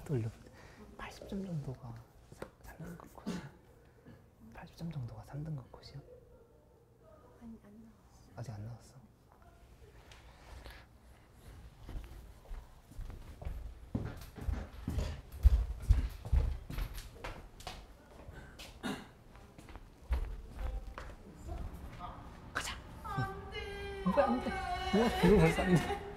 또 올려. 80점 정도가 3등급 컷이야. 80점 정도가 3등급 컷이야? 아니 안 나왔어. 아직 안 나왔어. 가자. 안돼. 뭐야 안 돼. 뭐야 비로 벌써 안 돼. 안녕.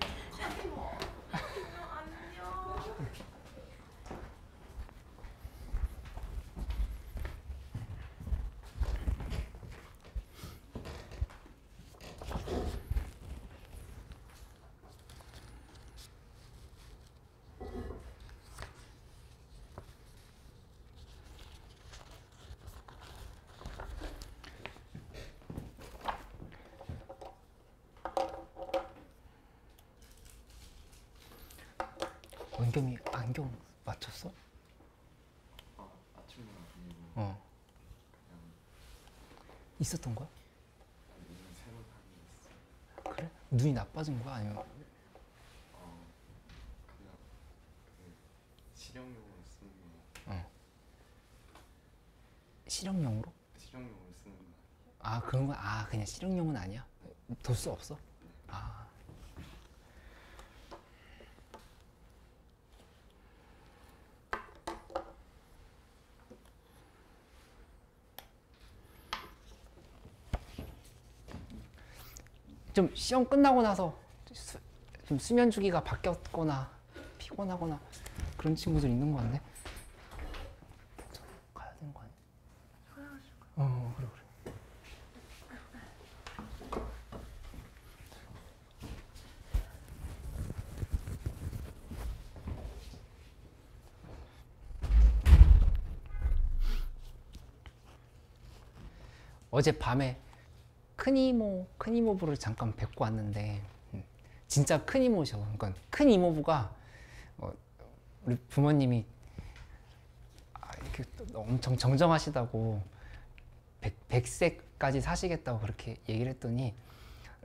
원겸이 안경 맞췄어? 아침은 아니고 어. 그냥 있었던 거야? 눈을 새로 다니겠어. 그래? 눈이 나빠진 거야? 아니면 그냥 그 실용용으로 쓰는 실용용으로? 실용용으로 쓰는 거. 아 그런 거? 아 그냥 실용용은 아니야? 도수 없어? 아 좀 시험 끝나고 나서 좀 수면 주기가 바뀌었거나 피곤하거나 그런 친구들 있는 거 같네. 가야 되는 거 아니야? 그래 그래. 어제 밤에 큰 이모부를 잠깐 뵙고 왔는데 진짜 큰 이모셔. 그러니까 큰 이모부가 우리 부모님이 이렇게 엄청 정정하시다고 100세까지 사시겠다고 그렇게 얘기를 했더니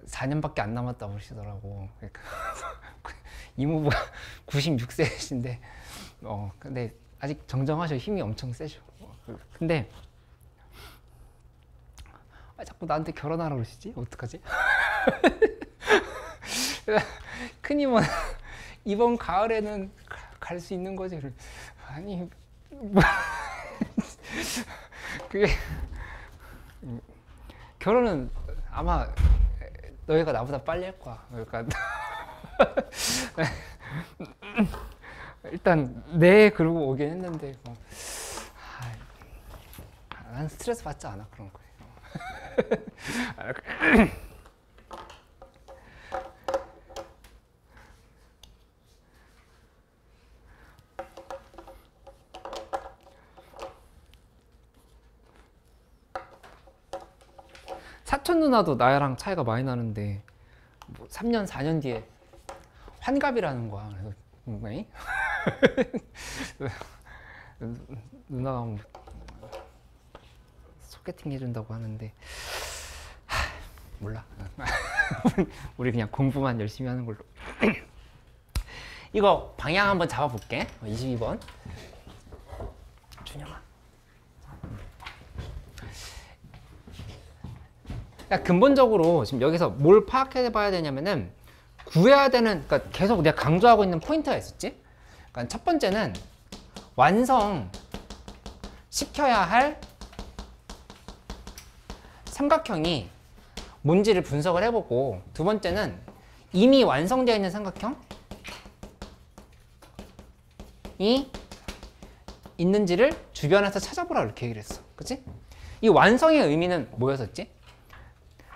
4년밖에 안 남았다고 그러시더라고. 그러니까 이모부가 96세이신데 근데 아직 정정하셔. 힘이 엄청 세셔. 근데 자꾸 나한테 결혼하라고 그러시지? 어떡하지? 큰 이모는 이번 가을에는 갈 수 있는 거지. 아니 그게 결혼은 아마 너희가 나보다 빨리 할 거야. 그러니까 일단 네 그러고 오긴 했는데 난 스트레스 받지 않아 그런 거에. 사촌 누나도 나랑 차이가 많이 나는데 뭐 3년 4년 뒤에 환갑이라는 거야. 그래서 왜? 누나가 뭐 소개팅 해준다고 하는데 몰라. 우리 그냥 공부만 열심히 하는 걸로. 이거 방향 한번 잡아볼게. 22번 준영아. 그러니까 근본적으로 지금 여기서 뭘 파악해 봐야 되냐면은 구해야 되는, 그러니까 계속 내가 강조하고 있는 포인트가 있었지. 그러니까 첫 번째는 완성 시켜야 할 삼각형이 뭔지를 분석을 해보고, 두 번째는 이미 완성되어 있는 삼각형이 있는지를 주변에서 찾아보라 이렇게 얘기를 했어. 그치? 이 완성의 의미는 뭐였었지?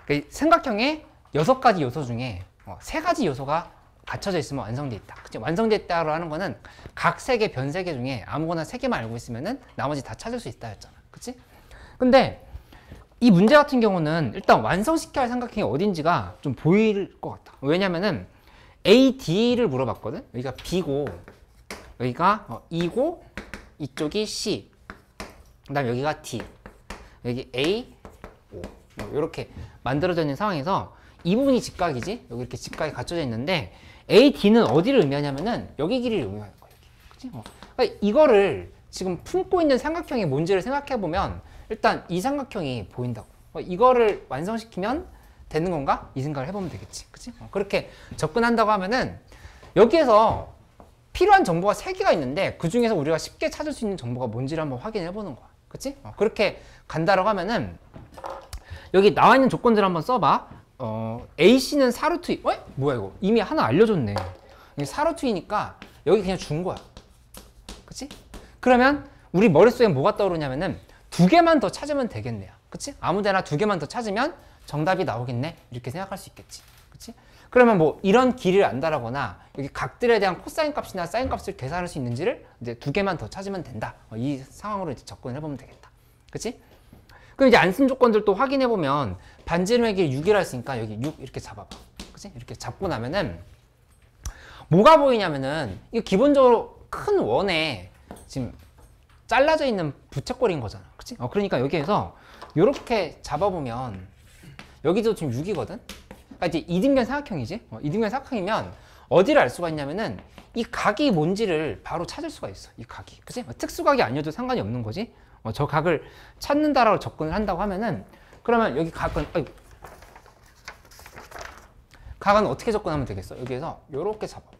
그러니까 삼각형의 6가지 요소 중에 3가지 요소가 갖춰져 있으면 완성돼 있다. 그치? 완성돼 있다고 하는 거는 각 3개, 변 3개 중에 아무거나 3개만 알고 있으면은 나머지 다 찾을 수 있다 했잖아. 그치? 근데 이 문제 같은 경우는 일단 완성시켜야 할 삼각형이 어딘지가 좀 보일 것 같아. 왜냐면은 A, D를 물어봤거든? 여기가 B고, 여기가 E고, 이쪽이 C, 그 다음에 여기가 D, 여기 A, O. 이렇게 만들어져 있는 상황에서 이 부분이 직각이지? 여기 이렇게 직각이 갖춰져 있는데 A, D는 어디를 의미하냐면은 여기 길이를 의미하는 거야. 그치? 그러니까 이거를 지금 품고 있는 삼각형이 뭔지를 생각해 보면 일단 이 삼각형이 보인다고. 이거를 완성시키면 되는 건가? 이 생각을 해보면 되겠지. 그치? 그렇게 접근한다고 하면은 여기에서 필요한 정보가 3개가 있는데 그 중에서 우리가 쉽게 찾을 수 있는 정보가 뭔지를 한번 확인해 보는 거야. 그치? 그렇게 간다라고 하면은 여기 나와 있는 조건들을 한번 써봐. AC는 4루트 2. 뭐야 이거? 이미 하나 알려줬네. 4루트 2니까 여기 그냥 준 거야. 그치? 그러면 우리 머릿속에 뭐가 떠오르냐면은 2개만 더 찾으면 되겠네요. 그치? 아무데나 2개만 더 찾으면 정답이 나오겠네. 이렇게 생각할 수 있겠지. 그치? 그러면 뭐 이런 길이를 안다라거나 여기 각들에 대한 코사인 값이나 사인 값을 계산할 수 있는지를 이제 2개만 더 찾으면 된다. 이 상황으로 이제 접근을 해보면 되겠다. 그치? 그럼 이제 안 쓴 조건들 또 확인해 보면 반지름의 길이 6이라 했으니까 여기 6 이렇게 잡아봐. 그치? 이렇게 잡고 나면은 뭐가 보이냐면은 이거 기본적으로 큰 원에 지금 잘라져 있는 부채꼴인 거잖아. 그치? 그러니까 여기에서 이렇게 잡아보면 여기도 지금 6이거든? 그러니까 이제 이등변 사각형이지? 이등변 사각형이면 어디를 알 수가 있냐면은 이 각이 뭔지를 바로 찾을 수가 있어. 이 각이. 그치? 특수각이 아니어도 상관이 없는 거지? 저 각을 찾는다라고 접근을 한다고 하면은 그러면 여기 각은 각은 어떻게 접근하면 되겠어? 여기에서 이렇게 잡아봐.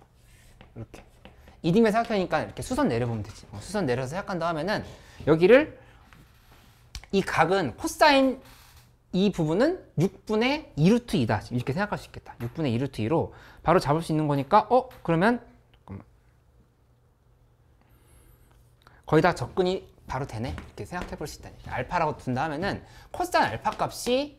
이렇게. 이등변 사각형이니까 이렇게 수선 내려보면 되지. 수선 내려서 생각한다 하면은 여기를 이 각은 코사인 이 부분은 6분의 2루트 2다. 이렇게 생각할 수 있겠다. 6분의 2루트 2로 바로 잡을 수 있는 거니까 그러면 잠깐만. 거의 다 접근이 바로 되네. 이렇게 생각해 볼 수 있다. 알파라고 둔다 하면은 코사인 알파 값이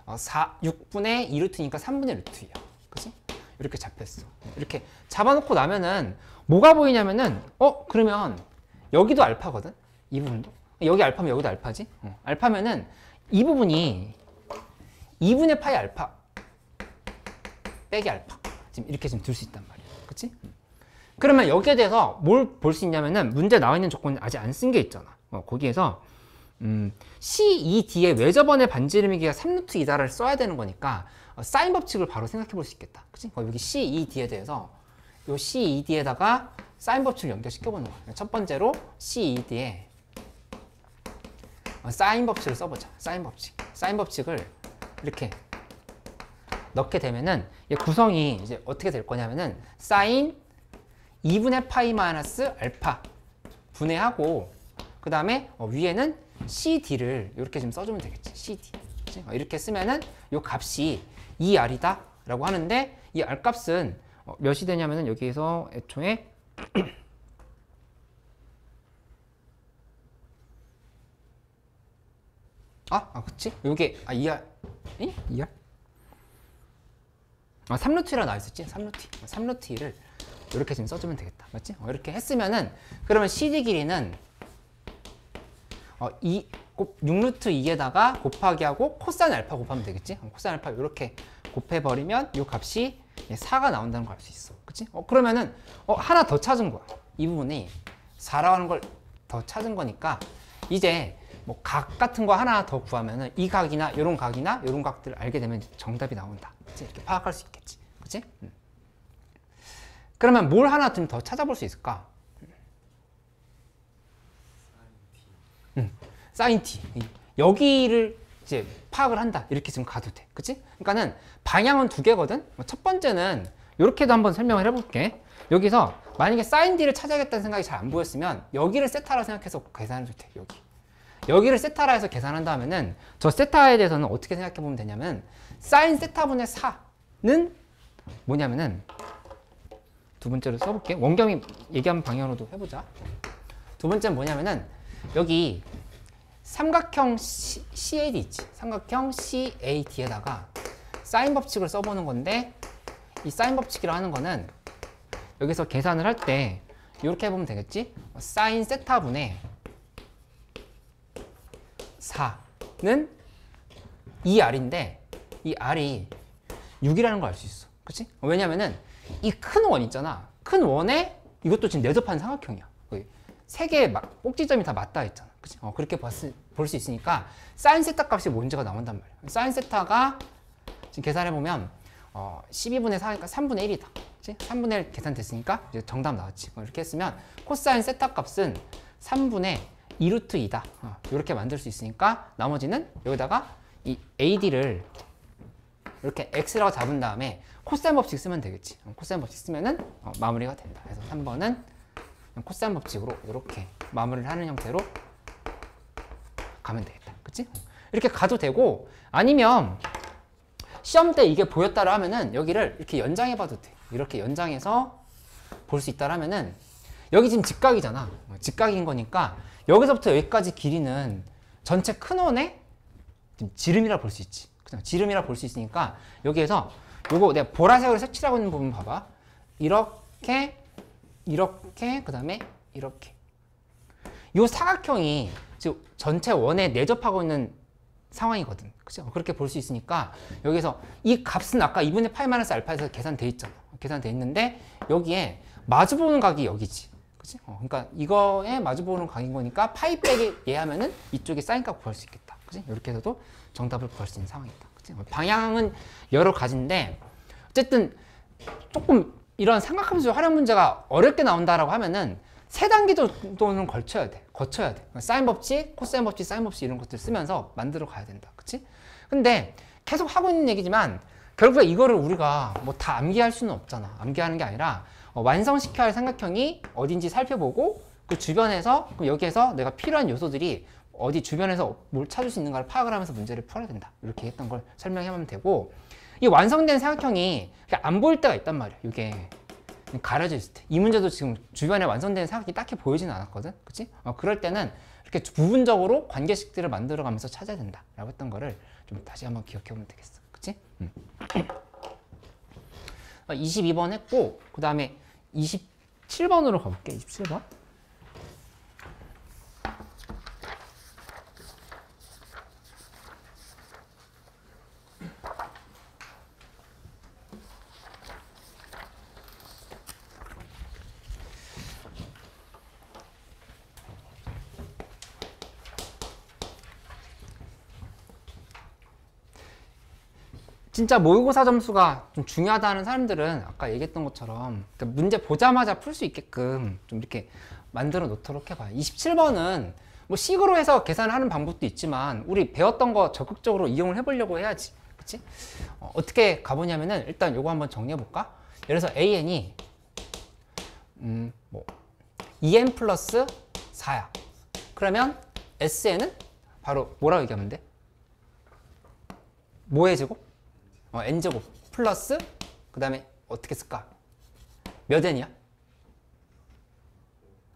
6분의 2루트니까 3분의 루트 2야. 그치? 이렇게 잡혔어. 이렇게 잡아놓고 나면은 뭐가 보이냐면은 그러면 여기도 알파거든? 이 부분도? 여기 알파면 여기도 알파지? 알파면은 이 부분이 2분의 파이 알파 빼기 알파 지금 이렇게 지금 둘 수 있단 말이야. 그치? 그러면 여기에 대해서 뭘 볼 수 있냐면은 문제 나와 있는 조건이 아직 안 쓴 게 있잖아. 거기에서 CED의 외접원의 반지름의 길이가 3루트 2다를 써야 되는 거니까 사인 법칙을 바로 생각해 볼 수 있겠다. 그치? 여기 CED에 대해서 요 CED에다가 사인 법칙을 연결시켜 보는 거야. 첫 번째로 CED에 사인 법칙을 써보자. 사인 법칙. 사인 법칙을 이렇게 넣게 되면은 구성이 이제 어떻게 될 거냐면은 사인 2분의 파이 마이너스 알파 분해하고 그 다음에 위에는 CD를 이렇게 좀 써주면 되겠지. CD. 그치? 이렇게 쓰면은 이 값이 2R이다 라고 하는데 이 R 값은 몇이 되냐면은 여기에서 애초에 그치? 요게, 2R, 2R? 3루트라 나와 있었지? 3루트 2를 이렇게 지금 써주면 되겠다. 맞지? 이렇게 했으면은, 그러면 CD 길이는 6루트 2에다가 곱하기 하고 코사인 알파 곱하면 되겠지? 코사인 알파 이렇게 곱해버리면 이 값이 4가 나온다는 걸 알 수 있어. 그치? 그러면은, 하나 더 찾은 거야. 이 부분이 4라고 하는 걸 더 찾은 거니까, 이제 뭐 각 같은 거 하나 더 구하면은 이 각이나 이런 각이나 이런 각들을 알게 되면 정답이 나온다. 그치? 이렇게 파악할 수 있겠지. 그치? 그러면 뭘 하나 좀 더 찾아볼 수 있을까? 사인 t. 여기를 이제 파악을 한다. 이렇게 지금 가도 돼. 그치? 그러니까는 방향은 2개거든? 첫 번째는 이렇게도 한번 설명을 해볼게. 여기서 만약에 사인 d를 찾아야겠다는 생각이 잘 안 보였으면 여기를 세타라 생각해서 계산해도 돼. 여기를 세타라 해서 계산한다 하면은 저 세타에 대해서는 어떻게 생각해 보면 되냐면 사인 세타분의 4는 뭐냐면은 두 번째로 써볼게. 원겸이 얘기한 방향으로도 해보자. 두 번째는 뭐냐면은 여기 삼각형 CAD 있지. 삼각형 CAD에다가 사인 법칙을 써보는 건데 이 사인 법칙이라 하는 거는 여기서 계산을 할 때 이렇게 해보면 되겠지. 사인 세타분의 4는 이 R인데 이 R이 6이라는 걸 알 수 있어. 그치? 왜냐면은 이 큰 원 있잖아. 큰 원에 이것도 지금 내접한 삼각형이야. 세 개의 꼭지점이 다 맞닿아 있잖아. 그치? 그렇게 볼 수 있으니까 사인 세타 값이 뭔지가 나온단 말이야. 사인 세타가 지금 계산해보면 12분의 4니까 3분의 1이다. 그치? 3분의 1 계산됐으니까 이제 정답 나왔지. 이렇게 했으면 코사인 세타 값은 3분의 2루트 2다. 이렇게 만들 수 있으니까 나머지는 여기다가 이 AD를 이렇게 X라고 잡은 다음에 코사인 법칙 쓰면 되겠지. 코사인 법칙 쓰면은 마무리가 된다. 그래서 3번은 코사인 법칙으로 이렇게 마무리를 하는 형태로 가면 되겠다. 그치? 이렇게 가도 되고, 아니면 시험 때 이게 보였다라 하면은 여기를 이렇게 연장해 봐도 돼. 이렇게 연장해서 볼 수 있다라 하면은 여기 지금 직각이잖아. 직각인 거니까 여기서부터 여기까지 길이는 전체 큰 원의 지름이라 볼 수 있지. 그냥 지름이라 볼 수 있으니까 여기에서 요거 내가 보라색으로 색칠하고 있는 부분 봐봐. 이렇게 이렇게 그 다음에 이렇게 요 사각형이 지금 전체 원에 내접하고 있는 상황이거든. 그죠? 그렇게 볼 수 있으니까 여기서 이 값은 아까 2분의 파이 마이너스 알파에서 계산돼 있잖아. 계산돼 있는데 여기에 마주보는 각이 여기지. 그치? 그러니까 이거에 마주보는 각인 거니까 파이 빼기 얘 하면은 이쪽에 사인값 구할 수 있겠다. 그치? 이렇게 해서도 정답을 구할 수 있는 상황이다. 그치? 방향은 여러 가지인데 어쨌든 조금 이런 삼각함수 활용 문제가 어렵게 나온다라고 하면은 3단계 정도는 거쳐야 돼. 사인 법칙, 코사인 법칙, 사인 법칙 이런 것들 쓰면서 만들어 가야 된다. 그치? 근데 계속 하고 있는 얘기지만 결국에 이거를 우리가 뭐 다 암기할 수는 없잖아. 암기하는 게 아니라 완성시켜야 할 삼각형이 어딘지 살펴보고 그 주변에서 여기에서 내가 필요한 요소들이 어디 주변에서 뭘 찾을 수 있는가를 파악을 하면서 문제를 풀어야 된다. 이렇게 했던 걸 설명하면 되고, 이 완성된 삼각형이 안 보일 때가 있단 말이야. 이게 가려져 있을 때. 이 문제도 지금 주변에 완성된 삼각형이 딱히 보이지는 않았거든. 그치? 그럴 때는 이렇게 부분적으로 관계식들을 만들어가면서 찾아야 된다. 라고 했던 거를 좀 다시 한번 기억해 보면 되겠어. 그치? 22번 했고, 그 다음에 27번으로 가볼게. 27번. 진짜 모의고사 점수가 좀 중요하다는 사람들은 아까 얘기했던 것처럼 문제 보자마자 풀 수 있게끔 좀 이렇게 만들어 놓도록 해봐요. 27번은 뭐 식으로 해서 계산하는 방법도 있지만 우리 배웠던 거 적극적으로 이용을 해보려고 해야지. 그치? 어떻게 가보냐면은 일단 요거 한번 정리해 볼까? 예를 들어서 AN이 2n 플러스 4야. 그러면 SN은 바로 뭐라고 얘기하면 돼? 뭐의 제곱? n제곱 플러스 그 다음에 어떻게 쓸까? 몇 n이야?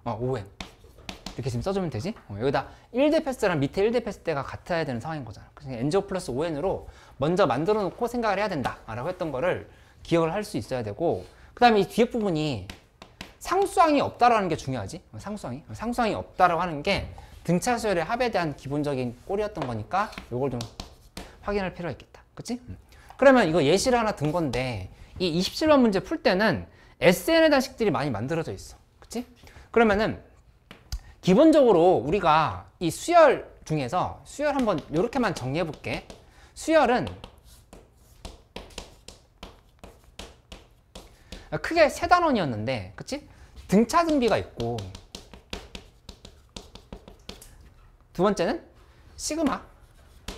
5n 이렇게 지금 써주면 되지? 여기다 1대 패스랑 밑에 1대 패스 때가 같아야 되는 상황인 거잖아. 그래서 n제곱 플러스 5n으로 먼저 만들어 놓고 생각을 해야 된다 라고 했던 거를 기억을 할 수 있어야 되고, 그 다음에 이 뒤에 부분이 상수항이 없다라는 게 중요하지. 상수항이 없다라고 하는 게 등차 수열의 합에 대한 기본적인 꼴이었던 거니까 이걸 좀 확인할 필요가 있겠다. 그치? 그러면 이거 예시를 하나 든 건데 이 27번 문제 풀 때는 SN에 대한 식들이 많이 만들어져 있어. 그치? 그러면은 기본적으로 우리가 이 수열 중에서 수열 한번 이렇게만 정리해 볼게. 수열은 크게 세 단원이었는데, 그치? 등차 등비가 있고, 두 번째는 시그마,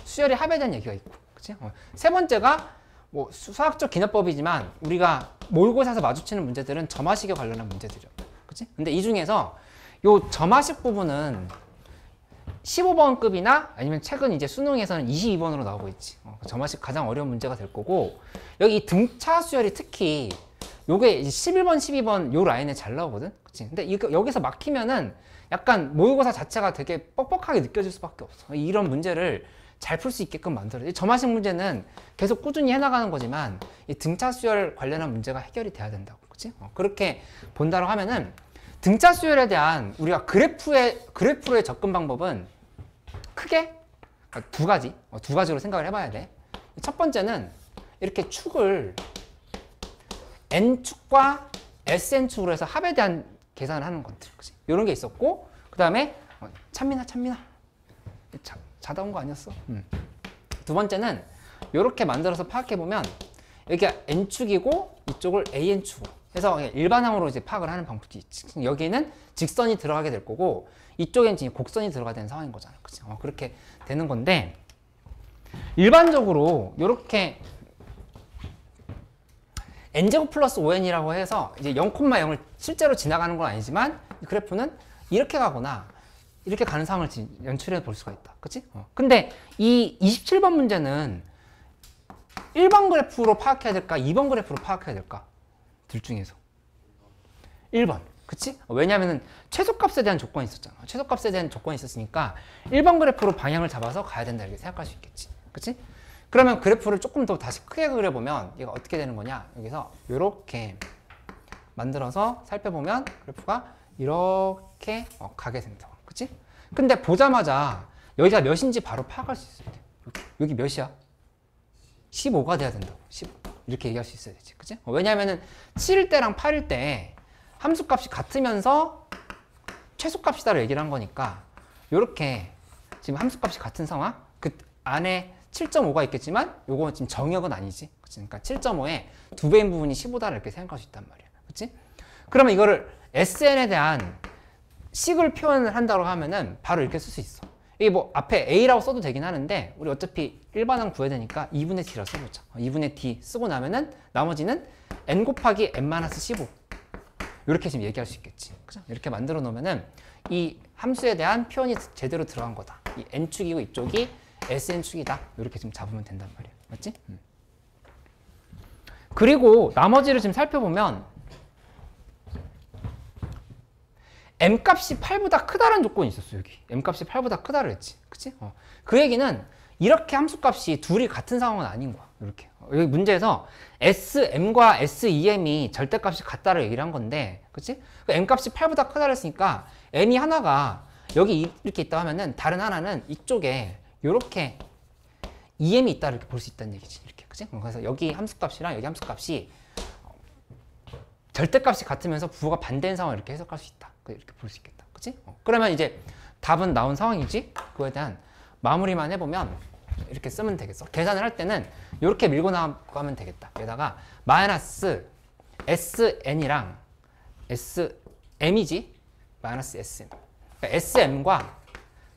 수열의 합에 대한 얘기가 있고, 그치? 세 번째가 뭐 수학적 기납법이지만 우리가 모의고사에서 마주치는 문제들은 점화식에 관련한 문제들이야. 그치? 근데 이 중에서 요 점화식 부분은 15번급이나 아니면 최근 이제 수능에서는 22번으로 나오고 있지. 점화식 가장 어려운 문제가 될 거고, 여기 이 등차 수열이 특히 요게 이제 11번, 12번 요 라인에 잘 나오거든. 그치? 근데 이거 여기서 막히면은 약간 모의고사 자체가 되게 뻑뻑하게 느껴질 수밖에 없어. 이런 문제를 잘 풀 수 있게끔 만들어야 돼. 점화식 문제는 계속 꾸준히 해나가는 거지만 이 등차 수열 관련한 문제가 해결이 돼야 된다고. 그치? 그렇게 본다고 하면은 등차 수열에 대한 우리가 그래프의 접근 방법은 크게 두 가지로 생각을 해봐야 돼. 첫 번째는 이렇게 축을 n축과 sn축으로 해서 합에 대한 계산을 하는 것들. 그치? 이런 게 있었고, 그 다음에 찬민아 자다 온 거 아니었어? 두 번째는 이렇게 만들어서 파악해보면 여기가 n축이고 이쪽을 an축으로, 그래서 일반항으로 이제 파악을 하는 방법이 여기는 직선이 들어가게 될 거고 이쪽엔 지금 곡선이 들어가야 되는 상황인 거잖아. 그치? 그렇게 되는 건데 일반적으로 이렇게 n제곱 플러스 5n이라고 해서 이제 0,0을 실제로 지나가는 건 아니지만 이 그래프는 이렇게 가거나 이렇게 가는 상황을 연출해 볼 수가 있다. 그치? 근데 이 27번 문제는 1번 그래프로 파악해야 될까? 2번 그래프로 파악해야 될까? 둘 중에서 1번. 그치? 왜냐하면 최소값에 대한 조건이 있었잖아. 최소값에 대한 조건이 있었으니까 1번 그래프로 방향을 잡아서 가야 된다 이렇게 생각할 수 있겠지. 그치? 그러면 그래프를 조금 더 다시 크게 그려보면 얘가 어떻게 되는 거냐? 여기서 이렇게 만들어서 살펴보면 그래프가 이렇게 가게 된다. 그치? 근데 보자마자 여기가 몇인지 바로 파악할 수 있어야 돼. 여기 몇이야? 15가 돼야 된다고. 15. 이렇게 얘기할 수 있어야 되지. 그치? 왜냐면은 7일 때랑 8일 때 함수값이 같으면서 최소값이다를 얘기를 한 거니까 이렇게 지금 함수값이 같은 상황 그 안에 7.5가 있겠지만 요거 지금 정역은 아니지. 그치? 그러니까 7.5의 2배인 부분이 15다를 이렇게 생각할 수 있단 말이야. 그치? 그러면 이거를 SN에 대한 식을 표현을 한다고 하면은 바로 이렇게 쓸 수 있어. 이게 뭐 앞에 A라고 써도 되긴 하는데 우리 어차피 일반항 구해야 되니까 2분의 D라고 써보자. 2분의 D 쓰고 나면은 나머지는 N 곱하기 N-15 이렇게 지금 얘기할 수 있겠지. 그죠? 이렇게 만들어 놓으면은 이 함수에 대한 표현이 제대로 들어간 거다. 이 N축이고 이쪽이 SN축이다. 이렇게 지금 잡으면 된단 말이야. 맞지? 그리고 나머지를 지금 살펴보면 m값이 8보다 크다는 조건이 있었어. 여기 m값이 8보다 크다를 했지. 그치? 그 얘기는 이렇게 함수값이 둘이 같은 상황은 아닌 거야. 이렇게 여기 문제에서 SM과 SEM이 절대값이 같다를 얘기를 한 건데, 그치? m값이 8보다 크다를 했으니까 m이 하나가 여기 이렇게 있다 하면은 다른 하나는 이쪽에 이렇게 EM이 있다 이렇게 볼 수 있다는 얘기지. 이렇게, 그치? 그래서 여기 함수값이랑 여기 함수값이 절대값이 같으면서 부호가 반대인 상황을 이렇게 해석할 수 있다. 이렇게 볼 수 있겠다. 그치? 그러면 이제 답은 나온 상황이지? 그거에 대한 마무리만 해보면 이렇게 쓰면 되겠어. 계산을 할 때는 이렇게 밀고 나가면 되겠다. 여기다가 마이너스 SN이랑 SM이지? 마이너스 SM. 그러니까 SM과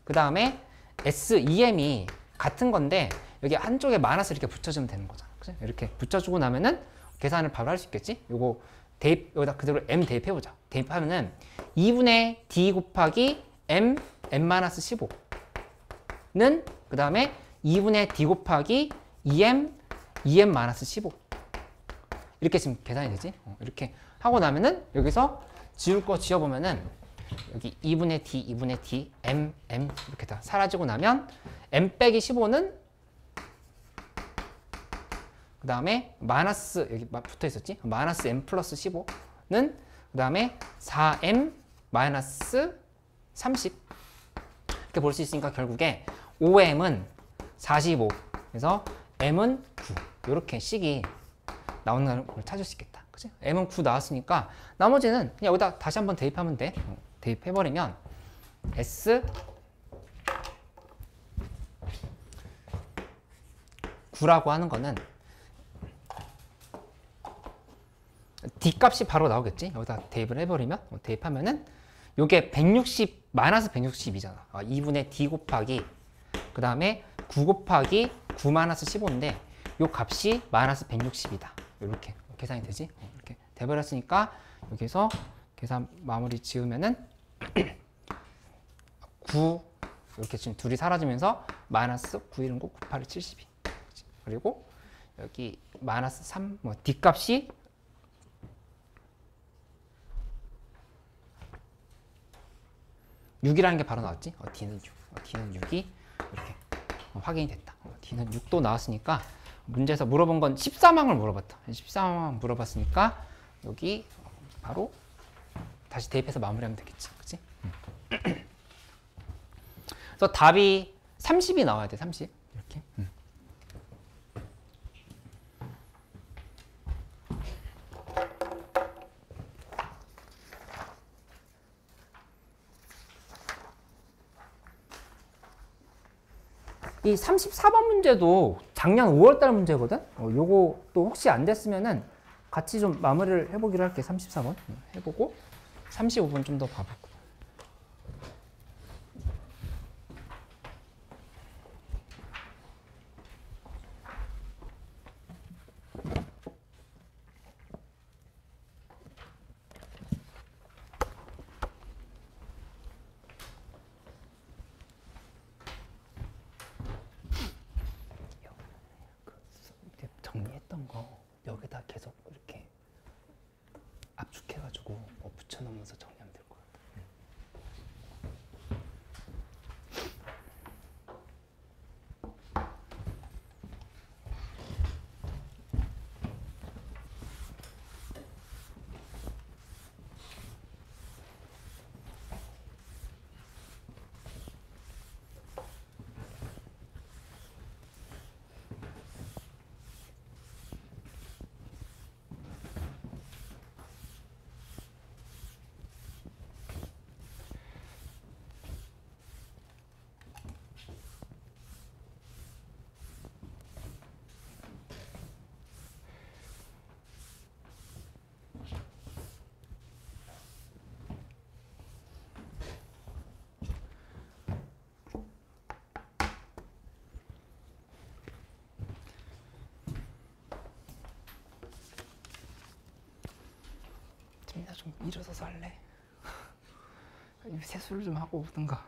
그 다음에 SEM이 같은 건데 여기 한쪽에 마이너스 이렇게 붙여주면 되는 거잖아. 그치? 이렇게 붙여주고 나면은 계산을 바로 할 수 있겠지? 요거 대입, 여기다 그대로 M 대입해보자. 대입하면은 2분의 D 곱하기 M, N-15는 그 다음에 2분의 D 곱하기 2M, EM-15 이렇게 지금 계산이 되지? 이렇게 하고 나면은 여기서 지울 거 지워보면은 여기 2분의 D, 2분의 D, M, M 이렇게 다 사라지고 나면 M 빼기 15는 그 다음에 마이너스 여기 붙어 있었지? 마이너스 M 플러스 15는 그 다음에 4M 마이너스 30 이렇게 볼 수 있으니까 결국에 5M은 45 그래서 M은 9 이렇게 식이 나오는 걸 찾을 수 있겠다. 그치? M은 9 나왔으니까 나머지는 그냥 여기다 다시 한번 대입하면 돼. 대입해버리면 S 9라고 하는 거는 D 값이 바로 나오겠지? 여기다 대입을 해버리면 대입하면은 요게 160 마이너스 160이잖아. 2분의 D 곱하기 그 다음에 9 곱하기 9 마이너스 15인데 요 값이 마이너스 160이다. 이렇게 계산이 되지? 이렇게 돼버렸으니까 여기서 계산 마무리 지으면은 9 이렇게 지금 둘이 사라지면서 마이너스 9, 1, 9, 9, 8, 72 그리고 여기 마이너스 3 뭐 D 값이 (6)이라는 게 바로 나왔지? D는 6. D는 6이 이렇게 확인이 됐다. D는 6도 나왔으니까 문제에서 물어본 건 14망을 물어봤다. 14망 물어봤으니까 여기 바로 다시 대입해서 마무리하면 되겠지. 그치? 그래서 답이 30이 나와야 돼. 30. 이렇게. 이 34번 문제도 작년 5월달 문제거든? 요거 또 혹시 안 됐으면은 같이 좀 마무리를 해보기로 할게. 34번 해보고 35번 좀 더 봐보고. 이렇게 정리했던 거 여기다 계속 이렇게 압축해가지고 뭐 붙여넣으면서 정리하면 될 것 같아. 재민아 좀 일어서서 할래? 세수를 좀 하고 오든가.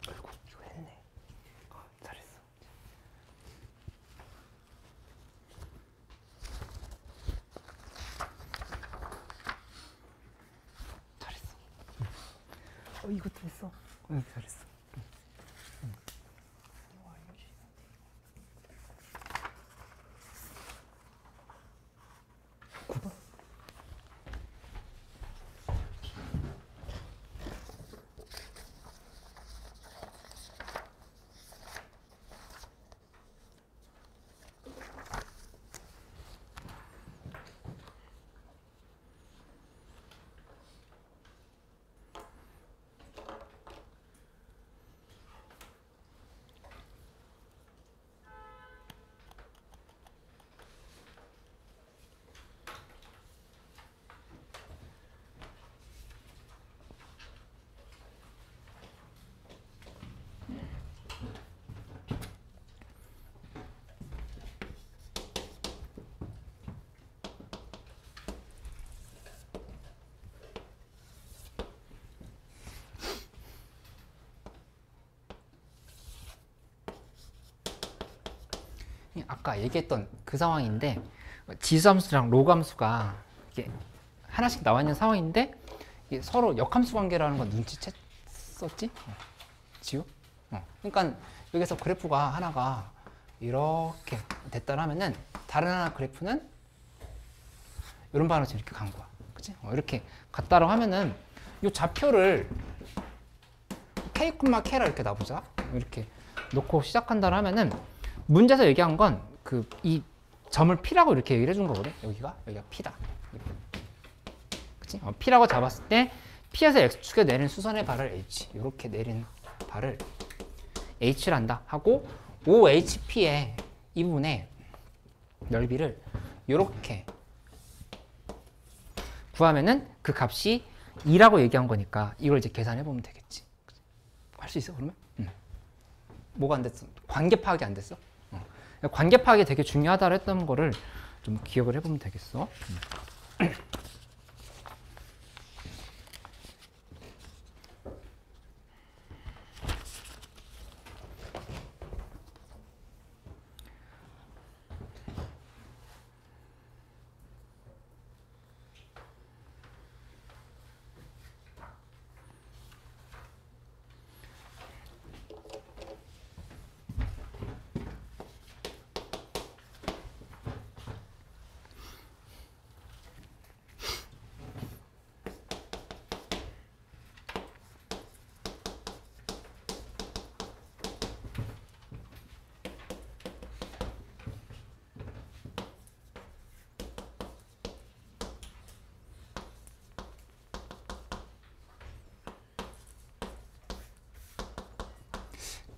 아이고 이거 했네. 잘했어. 잘했어. 이것도 했어. 잘했어. 아까 얘기했던 그 상황인데 지수함수랑 로그함수가 이게 하나씩 나와 있는 상황인데 이게 서로 역함수 관계라는 건 눈치챘었지? 지우? 그러니까 여기서 그래프가 하나가 이렇게 됐다 하면은 다른 하나 그래프는 이런 방향으로 이렇게 간 거야. 그치? 이렇게 갔다라고 하면은 이 좌표를 k, k라 이렇게 놔보자. 이렇게 놓고 시작한다고 하면은 문제에서 얘기한 건 이 점을 P라고 이렇게 얘기를 해준 거거든. 여기가 P다. 그치? P라고 잡았을 때 P에서 X축에 내린 수선의 발을 H, 이렇게 내린 발을 H란다 하고 OHP의 이 부분의 넓이를 이렇게 구하면은 그 값이 2라고 얘기한 거니까 이걸 이제 계산해 보면 되겠지. 할 수 있어 그러면? 뭐가 안 됐어? 관계 파악이 안 됐어? 관계 파악이 되게 중요하다고 했던 거를 좀 기억을 해보면 되겠어.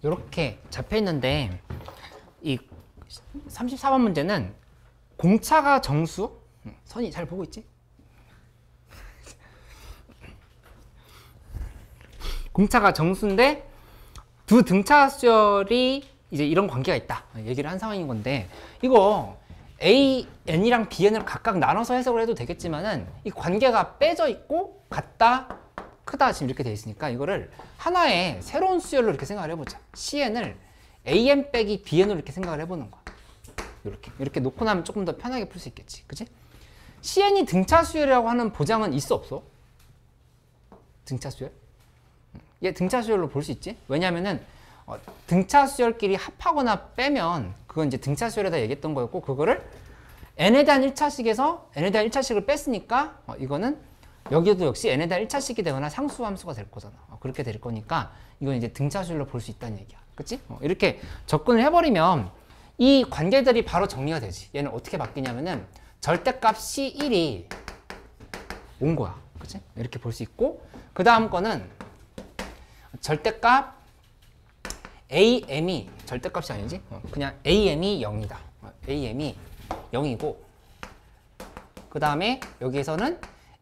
이렇게 잡혀 있는데 이 34번 문제는 공차가 정수, 선이 잘 보고 있지? 공차가 정수인데 두 등차 수열이 이제 이런 관계가 있다 얘기를 한 상황인 건데, 이거 A, N이랑 B, N을 각각 나눠서 해석을 해도 되겠지만은 이 관계가 빼져 있고 같다, 크다 지금 이렇게 돼 있으니까 이거를 하나의 새로운 수열로 이렇게 생각을 해보자. CN을 AN 빼기 BN으로 이렇게 생각을 해보는 거야. 이렇게 놓고 나면 조금 더 편하게 풀 수 있겠지, 그치? CN이 등차 수열이라고 하는 보장은 있어 없어? 등차 수열? 얘 등차 수열로 볼 수 있지? 왜냐면은 등차 수열끼리 합하거나 빼면 그건 이제 등차 수열에다 얘기했던 거였고, 그거를 n에 대한 1차식에서 n에 대한 1차식을 뺐으니까 이거는 여기도 역시 n에 대한 1차식이 되거나 상수함수가 될 거잖아. 그렇게 될 거니까 이건 이제 등차 수열로 볼 수 있다는 얘기야. 그치? 이렇게 접근을 해버리면 이 관계들이 바로 정리가 되지. 얘는 어떻게 바뀌냐면은 절대값 C1이 온 거야. 그치? 이렇게 볼 수 있고, 그 다음 거는 절대값 AM이 절대값이 아니지? 그냥 AM이 0이다. AM이 0이고, 그 다음에 여기에서는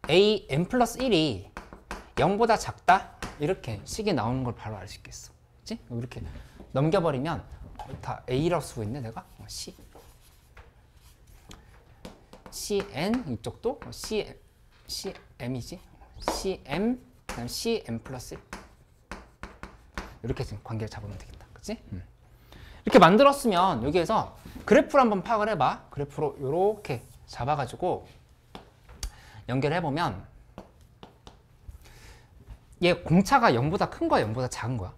AM 플러스 1이 0보다 작다? 이렇게 식이 나오는 걸 바로 알 수 있겠어. 그치? 이렇게 넘겨버리면 다 A라고 쓰고 있네, 내가? C. CN, 이쪽도 CM이지? CM, 그 다음 CM 플러스 1. 이렇게 지금 관계를 잡으면 되겠다. 그치? 이렇게 만들었으면 여기에서 그래프를 한번 파악을 해봐. 그래프로 이렇게 잡아가지고 연결해보면 얘 공차가 0보다 큰 거야, 0보다 작은 거야?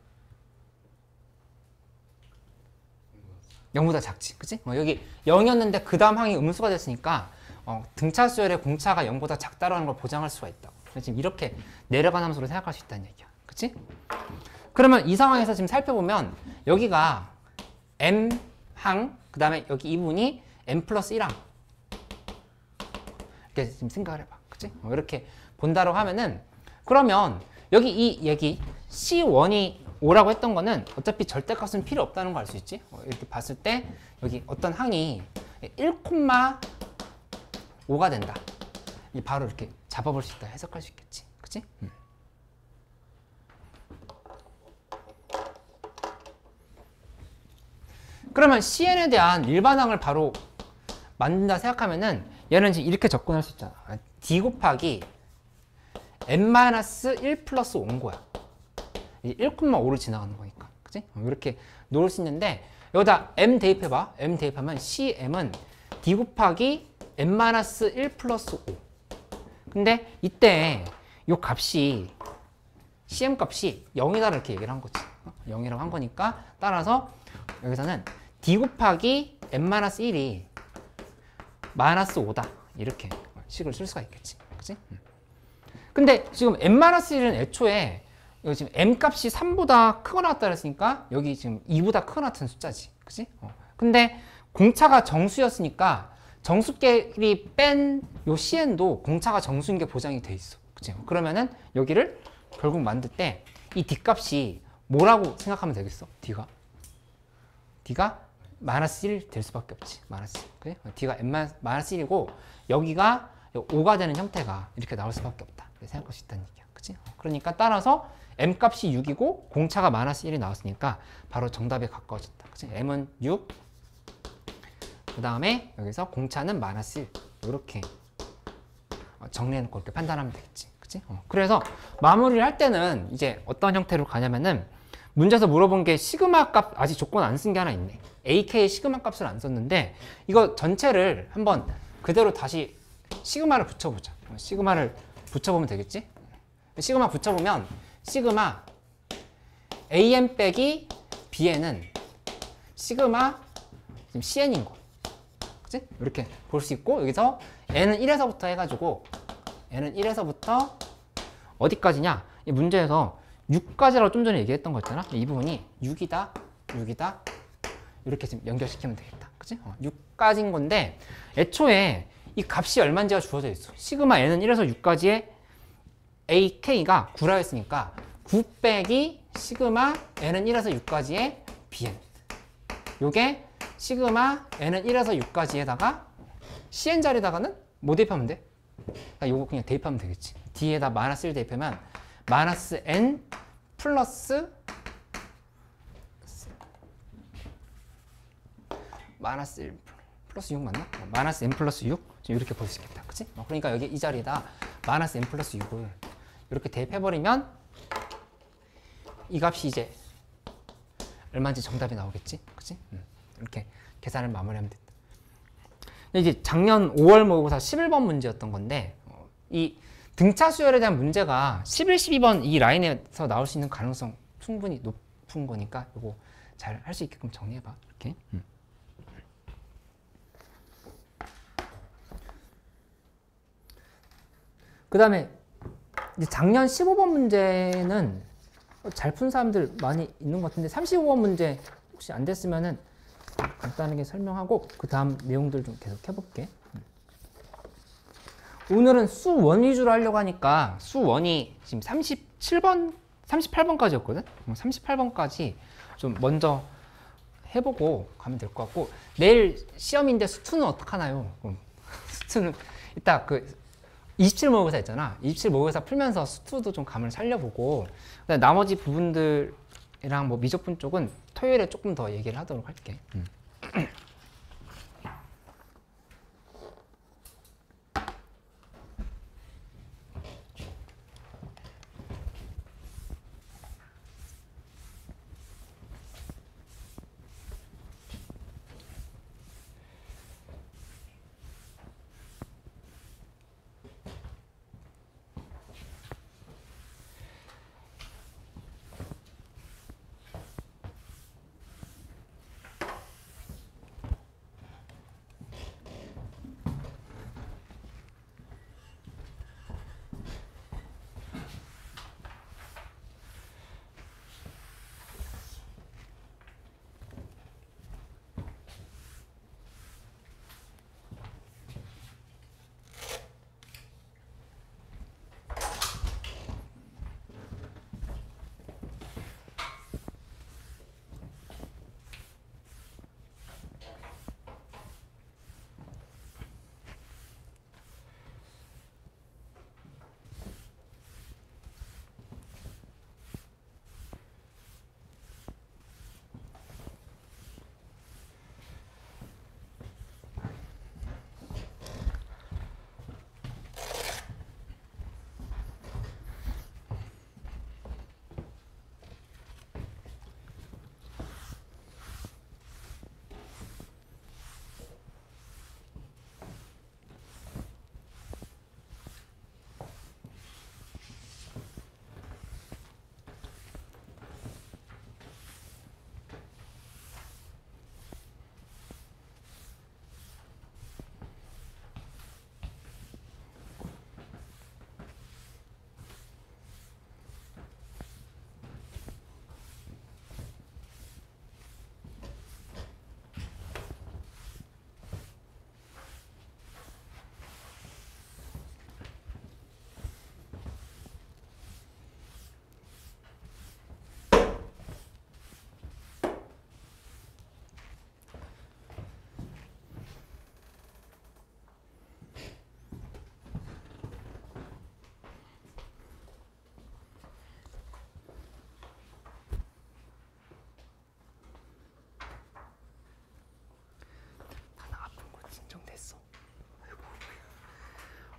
0보다 작지, 그치? 여기 0이었는데 그 다음 항이 음수가 됐으니까 등차 수열의 공차가 0보다 작다라는 걸 보장할 수가 있다고. 지금 이렇게 내려가는 함수로 생각할 수 있다는 얘기야. 그치? 그러면 이 상황에서 지금 살펴보면 여기가 M항, 그 다음에 여기 이 부분이 M 플러스 1항. 이렇게 지금 생각을 해봐. 그치? 이렇게 본다라고 하면은, 그러면 여기 이 얘기 C1이 5라고 했던 거는 어차피 절대값은 필요 없다는 거 알 수 있지? 이렇게 봤을 때 여기 어떤 항이 1,5가 된다. 바로 이렇게 잡아볼 수 있다, 해석할 수 있겠지. 그치? 그러면 CN에 대한 일반항을 바로 만든다 생각하면은 얘는 지금 이렇게 접근할 수 있잖아. D 곱하기 n-1 플러스 5인 거야. 1,5를 지나가는 거니까. 그치? 이렇게 놓을 수 있는데 여기다 m 대입해봐. m 대입하면 CM은 D 곱하기 n-1 플러스 5. 근데 이때 요 값이 cm 값이 0이다 이렇게 얘기를 한 거지. 0이라고 한 거니까 따라서 여기서는 d 곱하기 n-1이 -5다 이렇게 식을 쓸 수가 있겠지. 그치? 근데 지금 n-1은 애초에 여기 지금 m 값이 3보다 크거나 같다 그랬으니까 여기 지금 2보다 크거나 같은 숫자지. 그치? 근데 공차가 정수였으니까 정수끼리 뺀 요 cn도 공차가 정수인 게 보장이 돼 있어. 그치? 그러면은 여기를 결국 만들 때 이 d 값이 뭐라고 생각하면 되겠어? d가 -1 될 수밖에 없지. -1. 그래? d가 n-1이고 여기가 5가 되는 형태가 이렇게 나올 수밖에 없다. 생각할 수 있다는 얘기야. 그치? 그러니까 따라서 m 값이 6이고 공차가 -1이 나왔으니까 바로 정답에 가까워졌다. 그치? m은 6. 그 다음에 여기서 공차는 -1. 이렇게 정리해놓고 이렇게 판단하면 되겠지. 그치? 그래서 마무리를 할 때는 이제 어떤 형태로 가냐면은 문제에서 물어본 게 시그마 값 아직 조건 안 쓴 게 하나 있네. AK의 시그마 값을 안 썼는데 이거 전체를 한번 그대로 다시 시그마를 붙여보자. 시그마를 붙여보면 되겠지? 시그마 붙여보면 시그마 AM 빼기 BN은 시그마 지금 CN인 거. 그치? 이렇게 볼 수 있고 여기서 N은 1에서부터 해가지고 N은 1에서부터 어디까지냐? 이 문제에서 6까지라고 좀 전에 얘기했던 거 있잖아. 이 부분이 6이다, 6이다 이렇게 지금 연결시키면 되겠다. 그치? 6까지인 건데 애초에 이 값이 얼마인지가 주어져 있어. 시그마 n은 1에서 6까지의 ak가 9라 했으니까 9 빼기 시그마 n은 1에서 6까지의 bn. 요게 시그마 n은 1에서 6까지에다가 cn 자리에다가는 뭐 대입하면 돼? 요거 그냥 대입하면 되겠지. 뒤에다 -1 대입하면 -n 플러스 -1 플러스 6 맞나? -n 플러스 6? 지금 이렇게 볼 수 있겠다. 그치? 그러니까 여기 이 자리에다 -n 플러스 6을 이렇게 대입해버리면 이 값이 이제 얼마인지 정답이 나오겠지? 그치? 이렇게 계산을 마무리하면 된다. 이제 작년 5월 모의고사 11번 문제였던 건데 이 등차 수열에 대한 문제가 11, 12번 이 라인에서 나올 수 있는 가능성 충분히 높은 거니까 이거 잘 할 수 있게끔 정리해봐. 이렇게. 그 다음에 작년 15번 문제는 잘 푼 사람들 많이 있는 것 같은데 35번 문제 혹시 안 됐으면은 간단하게 설명하고 그 다음 내용들 좀 계속 해볼게. 오늘은 수1 위주로 하려고 하니까 수1이 지금 37번, 38번까지였거든? 38번까지 좀 먼저 해보고 가면 될 것 같고 내일 시험인데 수2는 어떡하나요? 수2는 이따 그 27 모의고사 있잖아. 27 모의고사 풀면서 수2도 좀 감을 살려보고 나머지 부분들이랑 뭐 미적분 쪽은 토요일에 조금 더 얘기를 하도록 할게.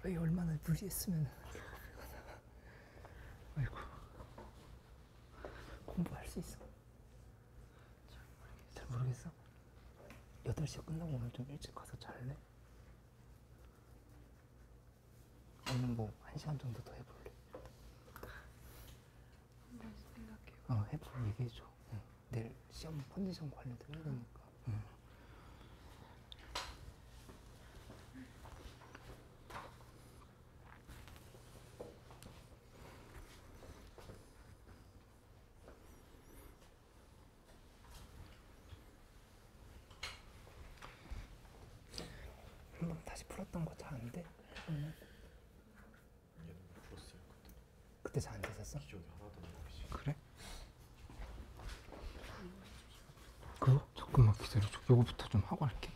왜 얼마나 무리했으면. 아이고. 공부할 수 있어? 잘 모르겠어. 8시에 끝나고 오늘 좀 일찍 가서 잘래? 아니면 뭐 1시간 정도 더 해볼래? 한번 생각해요. 해보고 얘기해줘. 응. 내일 시험 컨디션 관리도 해야 되니까. 응. 한번 다시 풀었던 거 잘 안 돼? 얘는 풀었어요 그때. 그때 잘 안 됐었어? 기억이 하나도 안 나시. 그래? 그거? 잠깐만 기다려줘. 요거부터 좀 하고 할게.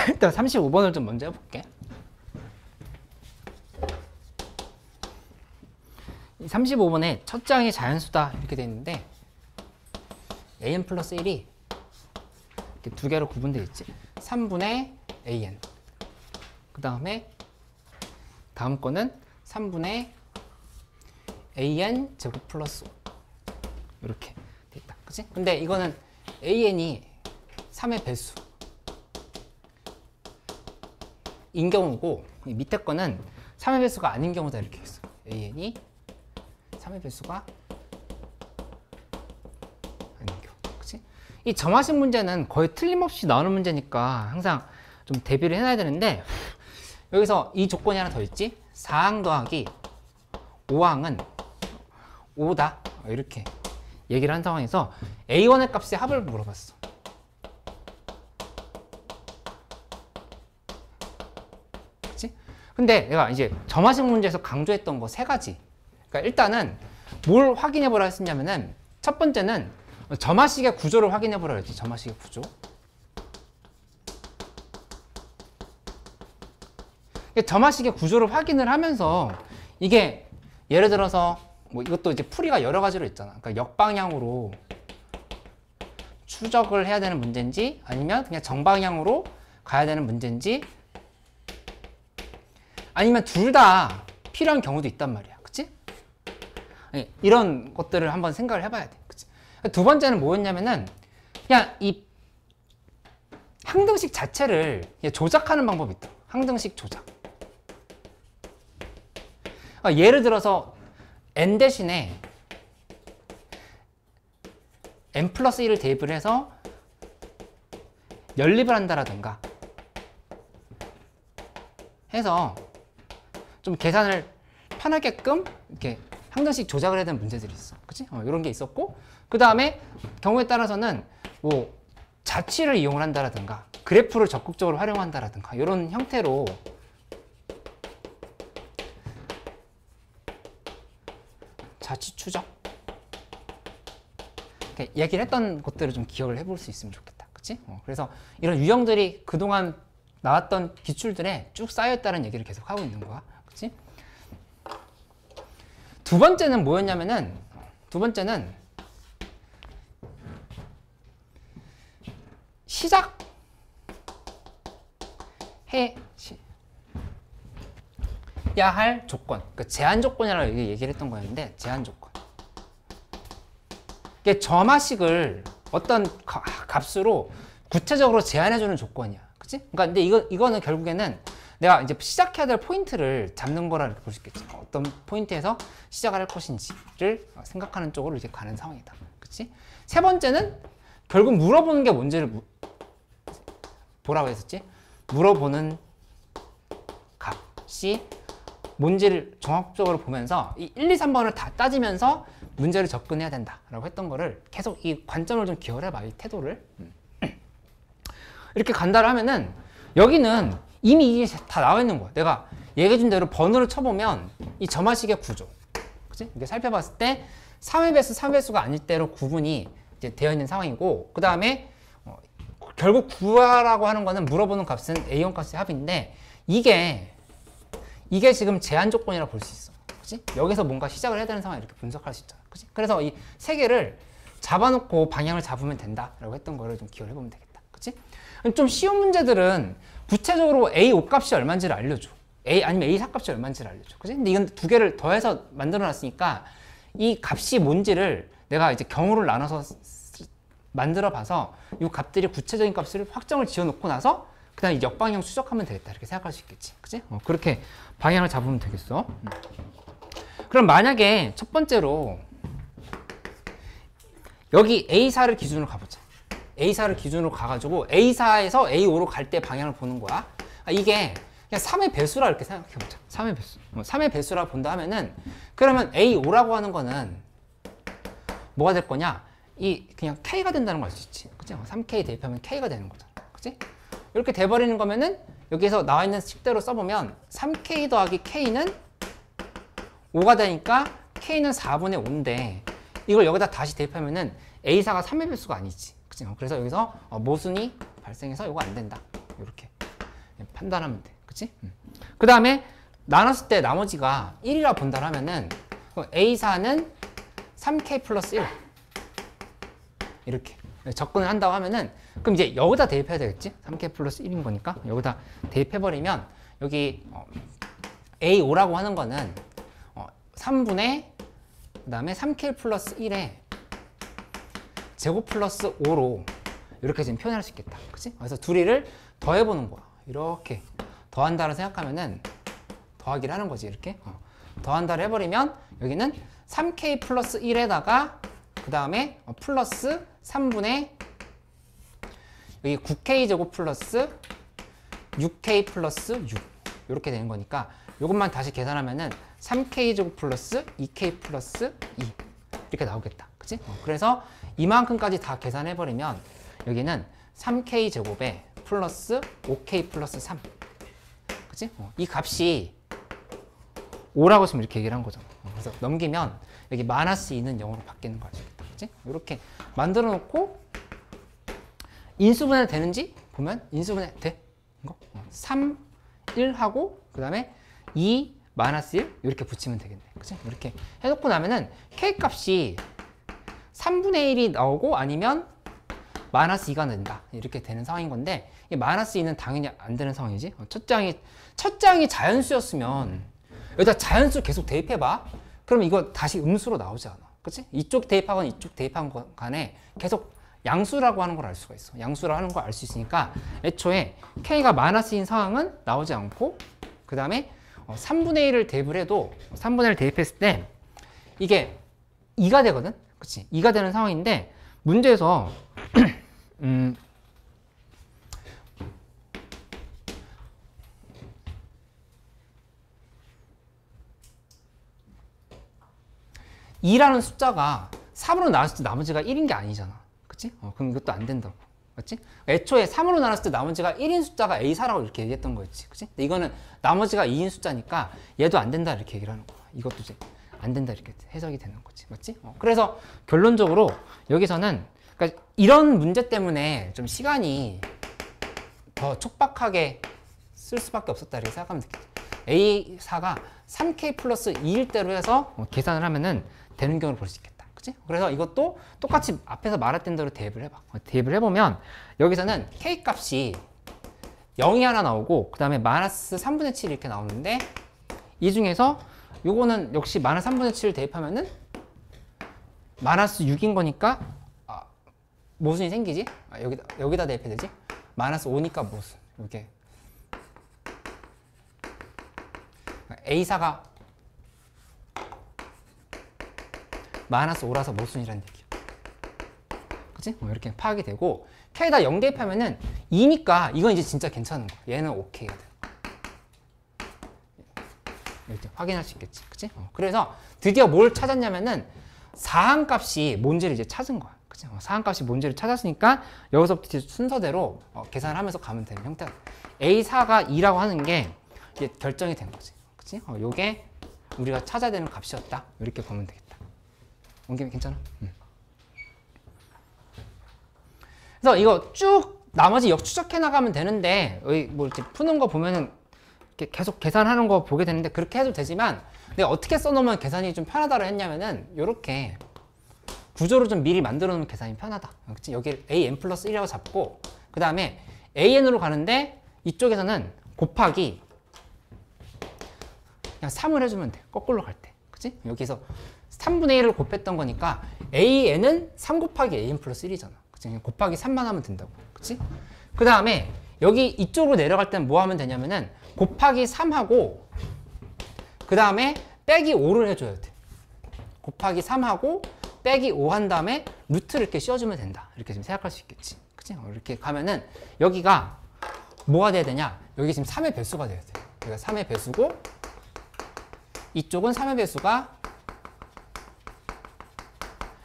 일단 35번을 좀 먼저 해볼게. 이 35번에 첫 장이 자연수다 이렇게 돼 있는데 an 플러스 1이 이렇게 두 개로 구분되어 있지. 3분의 an. 그 다음에 다음 거는 3분의 an 제곱 플러스 5. 이렇게 돼 있다. 그치? 근데 이거는 an이 3의 배수 인 경우고 이 밑에 거는 3의 배수가 아닌 경우다 이렇게 했어. an이 3의 배수가 아닌 경우. 그치? 이 점화식 문제는 거의 틀림없이 나오는 문제니까 항상 좀 대비를 해놔야 되는데 여기서 이 조건이 하나 더 있지. 4항 더하기 5항은 5다 이렇게 얘기를 한 상황에서 A1의 값의 합을 물어봤어. 그치? 근데 내가 이제 점화식 문제에서 강조했던 거 3가지. 그러니까 일단은 뭘 확인해 보라 했었냐면은 첫 번째는 점화식의 구조를 확인해 보라 했지. 점화식의 구조. 점화식의 구조를 확인을 하면서 이게 예를 들어서 뭐 이것도 이제 풀이가 여러 가지로 있잖아. 그러니까 역방향으로 추적을 해야 되는 문제인지 아니면 그냥 정방향으로 가야 되는 문제인지 아니면 둘 다 필요한 경우도 있단 말이야. 그치? 이런 것들을 한번 생각을 해봐야 돼. 그치? 두 번째는 뭐였냐면은 그냥 이 항등식 자체를 조작하는 방법이 있다. 항등식 조작. 예를 들어서 n 대신에 n 플러스 1을 대입을 해서 연립을 한다라든가 해서 좀 계산을 편하게끔 이렇게 항등식 조작을 해야 되는 문제들이 있어. 그치? 이런 게 있었고, 그 다음에 경우에 따라서는 뭐 자취를 이용을 한다라든가 그래프를 적극적으로 활용한다라든가 이런 형태로 자치 추적 얘기를 했던 것들을 좀 기억을 해볼 수 있으면 좋겠다. 그치? 그래서 이런 유형들이 그동안 나왔던 기출들에 쭉 쌓여있다는 얘기를 계속 하고 있는 거야. 그치? 두 번째는 뭐였냐면은 두 번째는 시작해야 할 조건, 그러니까 제한 조건이라고 얘기를 했던 거였는데 제한 조건. 이게 점화식을 어떤 값으로 구체적으로 제한해주는 조건이야. 그치? 그러니까 근데 이거는 결국에는 내가 이제 시작해야 될 포인트를 잡는 거라 볼 수 있겠지. 어떤 포인트에서 시작을 할 것인지를 생각하는 쪽으로 이제 가는 상황이다. 그치? 세 번째는 결국 물어보는 게 뭔지를 뭐라고 했었지? 물어보는 값이 뭔지를 종합적으로 보면서 이 1, 2, 3번을 다 따지면서 문제를 접근해야 된다라고 했던 거를 계속 이 관점을 좀 기억을 해봐. 이 태도를. 이렇게 간다를 하면은 여기는 이미 이게 다 나와 있는 거야. 내가 얘기해준 대로 번호를 쳐보면 이 점화식의 구조. 그치? 이렇게 살펴봤을 때 3의 배수, 3의 배수가 아닐 때로 구분이 이제 되어 있는 상황이고, 그 다음에 결국 구하라고 하는 거는 물어보는 값은 A1 값의 합인데 이게 지금 제한 조건이라고 볼 수 있어. 그치? 여기서 뭔가 시작을 해야 되는 상황을 이렇게 분석할 수 있잖아. 그치? 그래서 이 세 개를 잡아놓고 방향을 잡으면 된다라고 했던 거를 좀 기억을 해보면 되겠다. 그치? 좀 쉬운 문제들은 구체적으로 A 5값이 얼마인지를 알려줘. A 아니면 A 4값이 얼마인지를 알려줘. 그치? 근데 이건 두 개를 더해서 만들어 놨으니까 이 값이 뭔지를 내가 이제 경우를 나눠서 만들어 봐서 이 값들이 구체적인 값을 확정을 지어 놓고 나서 그 다음에 역방향 추적하면 되겠다. 이렇게 생각할 수 있겠지. 그치? 그렇게 방향을 잡으면 되겠어. 그럼 만약에 첫 번째로 여기 A4를 기준으로 가보자. A4를 기준으로 가가지고 A4에서 A5로 갈 때 방향을 보는 거야. 이게 그냥 3의 배수라 이렇게 생각해보자. 3의 배수. 3의 배수라 본다 하면은 그러면 A5라고 하는 거는 뭐가 될 거냐? 이 그냥 K가 된다는 걸 알 수 있지. 그치? 3K 대입하면 K가 되는 거잖아. 그치? 이렇게 돼버리는 거면은 여기서 나와 있는 식대로 써보면 3K 더하기 K는 5가 되니까 K는 4분의 5인데 이걸 여기다 다시 대입하면은 A4가 3의 배수가 아니지. 그치? 그래서 여기서 모순이 발생해서 이거 안 된다. 이렇게 판단하면 돼. 그치? 그 다음에 나눴을 때 나머지가 1이라 본다 하면은 A4는 3K 플러스 1 이렇게 접근을 한다고 하면은 그럼 이제 여기다 대입해야 되겠지? 3K 플러스 1인 거니까 여기다 대입해버리면 여기 A5라고 하는 거는 3분의 그 다음에 3K 플러스 1에 제곱 플러스 5로 이렇게 지금 표현할 수 있겠다. 그치? 그래서 둘이를 더해보는 거야. 이렇게 더한다를 생각하면은 더하기를 하는 거지. 이렇게 더한다를 해버리면 여기는 3K 플러스 1에다가 그 다음에 플러스 3분의 여기 9K 제곱 플러스 6K 플러스 6 이렇게 되는 거니까 이것만 다시 계산하면은 3K 제곱 플러스 2K 플러스 2 이렇게 나오겠다. 그치? 그래서 이만큼까지 다 계산해버리면 여기는 3K 제곱에 플러스 5K 플러스 3 그치? 이 값이 5라고 지금 이렇게 얘기를 한 거잖아. 그래서 넘기면 여기 마이너스 2는 0으로 바뀌는 거 아시겠다. 그치? 이렇게 만들어 놓고 인수분해 되는지 보면 인수분해 돼. 이거 3, 1 하고 그 다음에 2, 마이너스 1 이렇게 붙이면 되겠네. 그치? 이렇게 해놓고 나면은 K 값이 3분의 1이 나오고 아니면 마이너스 2가 된다. 이렇게 되는 상황인 건데 이 마이너스 2는 당연히 안 되는 상황이지. 첫 장이 자연수였으면 여기다 자연수 계속 대입해봐. 그럼 이거 다시 음수로 나오지 않아. 그치? 이쪽 대입하거나 이쪽 대입한 거 간에 계속 양수라고 하는 걸 알 수가 있어. 양수라고 하는 걸 알 수 있으니까 애초에 K가 마이너스인 상황은 나오지 않고 그 다음에 3분의 1을 대입을 해도 3분의 1을 대입했을 때 이게 2가 되거든? 그치? 2가 되는 상황인데 문제에서 (2라는) 숫자가 3으로 나눴을 때 나머지가 1인 게 아니잖아. 그치? 그럼 이것도 안 된다고. 맞지? 애초에 3으로 나눴을 때 나머지가 1인 숫자가 A4라고 이렇게 얘기했던 거였지. 그치? 근데 이거는 나머지가 2인 숫자니까 얘도 안 된다 이렇게 얘기를 하는 거야. 이것도 이제 안 된다 이렇게 해석이 되는 거지. 맞지? 그래서 결론적으로 여기서는 그러니까 이런 문제 때문에 좀 시간이 더 촉박하게 쓸 수밖에 없었다 이렇게 생각하면 되겠지. A4가 3K 플러스 2일 대로 해서 계산을 하면은 되는 경우를 볼 수 있겠다. 그치? 그래서 이것도 똑같이 앞에서 말했던 대로 대입을 해봐. 대입을 해보면 여기서는 K 값이 0이 하나 나오고 그 다음에 마이너스 3분의 7 이렇게 나오는데 이 중에서 요거는 역시 마이너스 3분의 7을 대입하면은 마이너스 6인 거니까 모순이 생기지? 여기다 대입해야 되지? 마이너스 5니까 모순. 이렇게 A4가 마이너스 5라서 모순이라는 얘기야. 그치? 이렇게 파악이 되고 K에다 0 대입하면은 2니까 이건 이제 진짜 괜찮은 거야. 얘는 OK가 돼. 이렇게 확인할 수 있겠지. 그치? 그래서 드디어 뭘 찾았냐면은 사항값이 뭔지를 이제 찾은 거야. 그치? 사항값이 뭔지를 찾았으니까 여기서부터 순서대로 계산을 하면서 가면 되는 형태가 A4가 2라고 하는 게 이제 결정이 된 거지. 그치? 요게 우리가 찾아야 되는 값이었다. 이렇게 보면 되겠다. 옮기면 괜찮아? 그래서 이거 쭉 나머지 역추적해 나가면 되는데 여기 뭐 이렇게 푸는 거 보면은 이렇게 계속 계산하는 거 보게 되는데 그렇게 해도 되지만 내가 어떻게 써놓으면 계산이 좀 편하다고 했냐면은 이렇게 구조를 좀 미리 만들어 놓으면 계산이 편하다. 그치? 여기 an 플러스 1이라고 잡고 그 다음에 an으로 가는데 이쪽에서는 곱하기 그냥 3을 해주면 돼. 거꾸로 갈 때. 그치? 여기서 3분의 1을 곱했던 거니까 an은 3 곱하기 an 플러스 1이잖아. 그치? 그냥 곱하기 3만 하면 된다고. 그치? 그 다음에 여기 이쪽으로 내려갈 때는 뭐 하면 되냐면은 곱하기 3하고 그 다음에 빼기 5를 해줘야 돼. 곱하기 3하고 빼기 5 한 다음에 루트를 이렇게 씌워주면 된다. 이렇게 지금 생각할 수 있겠지. 그치? 이렇게 가면은 여기가 뭐가 돼야 되냐? 여기 지금 3의 배수가 돼야 돼. 여기가 3의 배수고 이쪽은 3의 배수가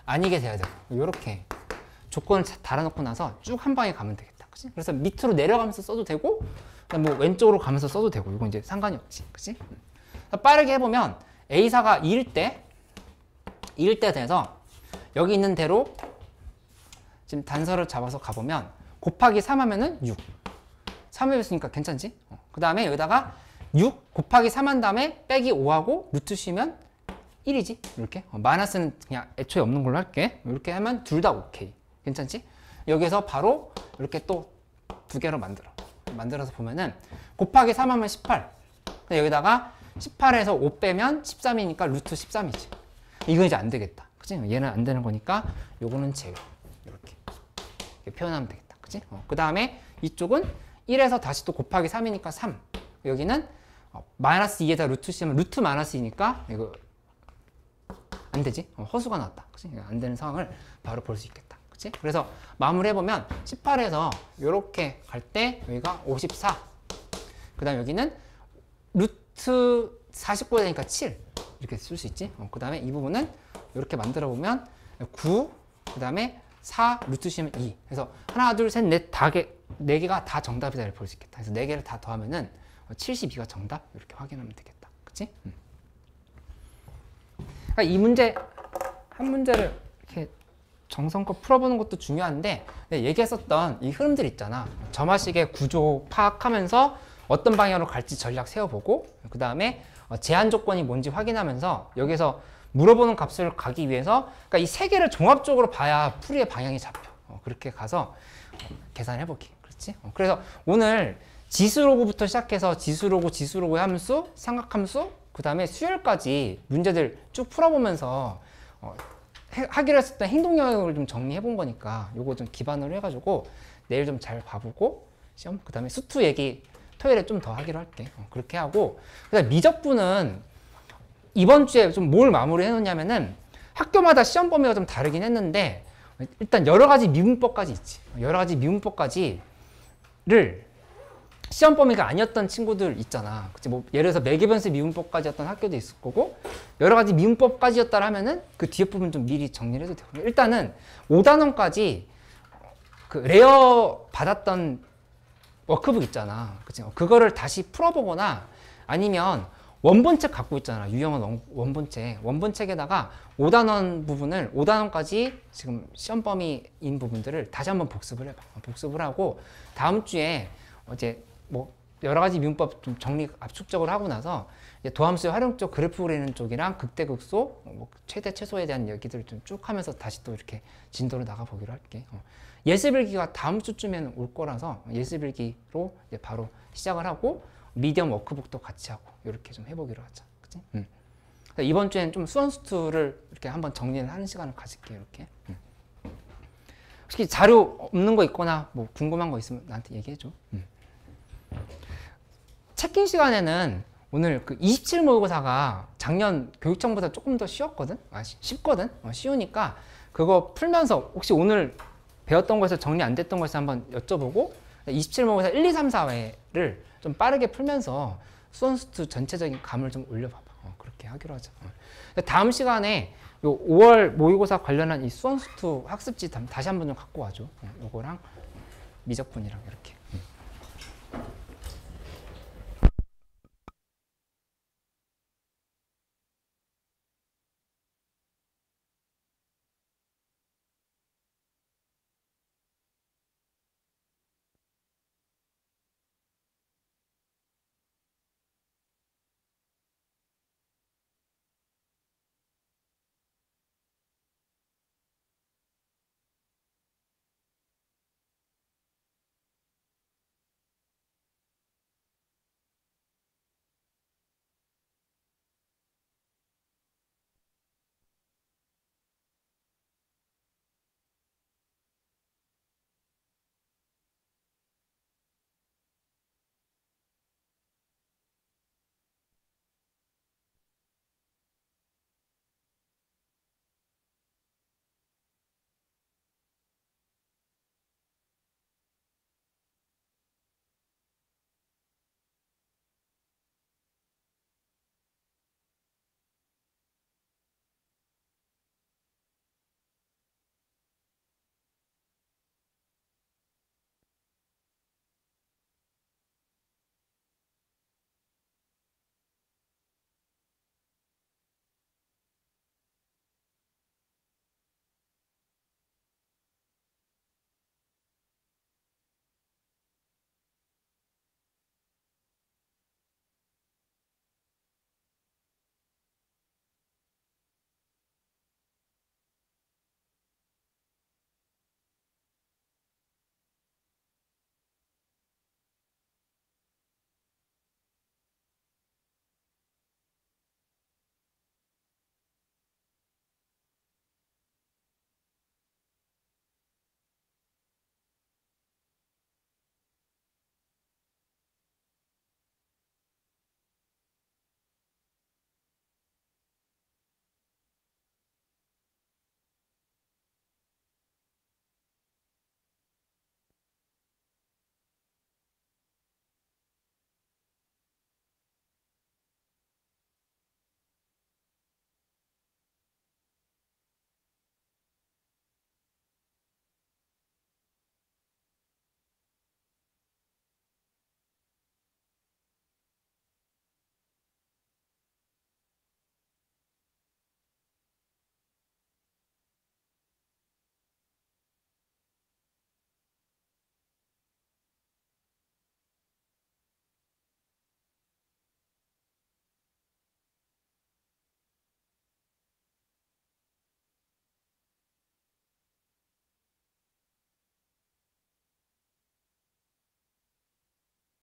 아니게 돼야 돼. 이렇게 조건을 달아놓고 나서 쭉 한 방에 가면 되겠다. 그치? 그래서 밑으로 내려가면서 써도 되고 뭐 왼쪽으로 가면서 써도 되고 이건 이제 상관이 없지. 그치? 빠르게 해보면 A사가 2일 때 돼서 여기 있는 대로 지금 단서를 잡아서 가보면 곱하기 3 하면은 6. 3의 배수니까 괜찮지? 그 다음에 여기다가 6 곱하기 3 한 다음에 빼기 5하고 루트 쉬면 1이지? 이렇게. 마이너스는 그냥 애초에 없는 걸로 할게. 이렇게 하면 둘 다 오케이. 괜찮지? 여기서 바로 이렇게 또 두 개로 만들어서 보면은 곱하기 3 하면 18. 여기다가 18에서 5 빼면 13이니까 루트 13이지. 이건 이제 안 되겠다. 그치? 얘는 안 되는 거니까 요거는 제외. 이렇게 표현하면 되겠다. 그치? 그 다음에 이쪽은 1에서 다시 또 곱하기 3이니까 3. 여기는 마이너스 2에다 루트 C면 루트 마이너스 2니까 이거 안 되지? 허수가 나왔다. 그치? 안 되는 상황을 바로 볼 수 있겠다. 그치? 그래서 마무리 해보면 18에서 이렇게 갈 때 여기가 54. 그 다음 여기는 루트 49가 되니까 7. 이렇게 쓸 수 있지? 그 다음에 이 부분은 이렇게 만들어 보면 9, 그 다음에 4, 루트 C면 2. 그래서 하나, 둘, 셋, 넷, 네 개가 다 정답이다 볼 수 있겠다. 그래서 네 개를 다 더하면은 72가 정답 이렇게 확인하면 되겠다. 그치? 그러니까 이 문제 한 문제를 이렇게 정성껏 풀어보는 것도 중요한데 얘기했었던 이 흐름들 있잖아. 점화식의 구조 파악하면서 어떤 방향으로 갈지 전략 세워보고 그 다음에 제한 조건이 뭔지 확인하면서 여기서 물어보는 값을 가기 위해서 그러니까 이 세 개를 종합적으로 봐야 풀이의 방향이 잡혀. 그렇게 가서 계산해보기. 그렇지? 그래서 오늘 지수로그부터 시작해서 지수로그의 함수, 삼각함수, 그 다음에 수열까지 문제들 쭉 풀어보면서 하기로 했었던 행동 영역을 좀 정리해본 거니까 요거 좀 기반으로 해가지고 내일 좀 잘 봐보고 시험 그 다음에 수투 얘기 토요일에 좀 더 하기로 할게. 그렇게 하고 그다음 미적분은 이번 주에 좀 뭘 마무리 해놓냐면은 학교마다 시험 범위가 좀 다르긴 했는데 일단 여러 가지 미분법까지 있지. 여러 가지 미분법까지를 시험 범위가 아니었던 친구들 있잖아. 그치? 뭐 예를 들어서 매개변수 미분법까지였던 학교도 있을 거고 여러 가지 미분법까지였다 하면은 그 뒤에 부분 좀 미리 정리를 해도 되고 일단은 5단원까지 그 레어 받았던 워크북 있잖아. 그치? 그거를 다시 풀어보거나 아니면 원본책 갖고 있잖아. 유형은 원본책에다가 5단원 부분을 5단원까지 지금 시험 범위인 부분들을 다시 한번 복습을 해봐. 복습을 하고 다음 주에 이제 뭐 여러 가지 미분법 좀 정리 압축적으로 하고 나서 이제 도함수의 활용적 그래프 그리는 쪽이랑 극대극소, 뭐 최대 최소에 대한 얘기들을 좀 쭉 하면서 다시 또 이렇게 진도로 나가 보기로 할게. 예습일기가 다음 주쯤에는 올 거라서 예습일기로 이제 바로 시작을 하고 미디엄 워크북도 같이 하고 이렇게 좀 해보기로 하자. 그치? 이번 주에는 좀 수원수투를 이렇게 한번 정리를 하는 시간을 가질게. 이렇게. 혹시 자료 없는 거 있거나 뭐 궁금한 거 있으면 나한테 얘기해줘. 체킹 시간에는 오늘 그 27 모의고사가 작년 교육청보다 조금 더 쉬웠거든? 쉽거든? 쉬우니까 그거 풀면서 혹시 오늘 배웠던 거에서 정리 안 됐던 거에서 한번 여쭤보고 27 모의고사 1, 2, 3, 4회를 좀 빠르게 풀면서 수원수투 전체적인 감을 좀 올려봐봐. 그렇게 하기로 하자. 다음 시간에 요 5월 모의고사 관련한 이 수원수투 학습지 다시 한번 좀 갖고 와줘. 요거랑 미적분이랑 이렇게.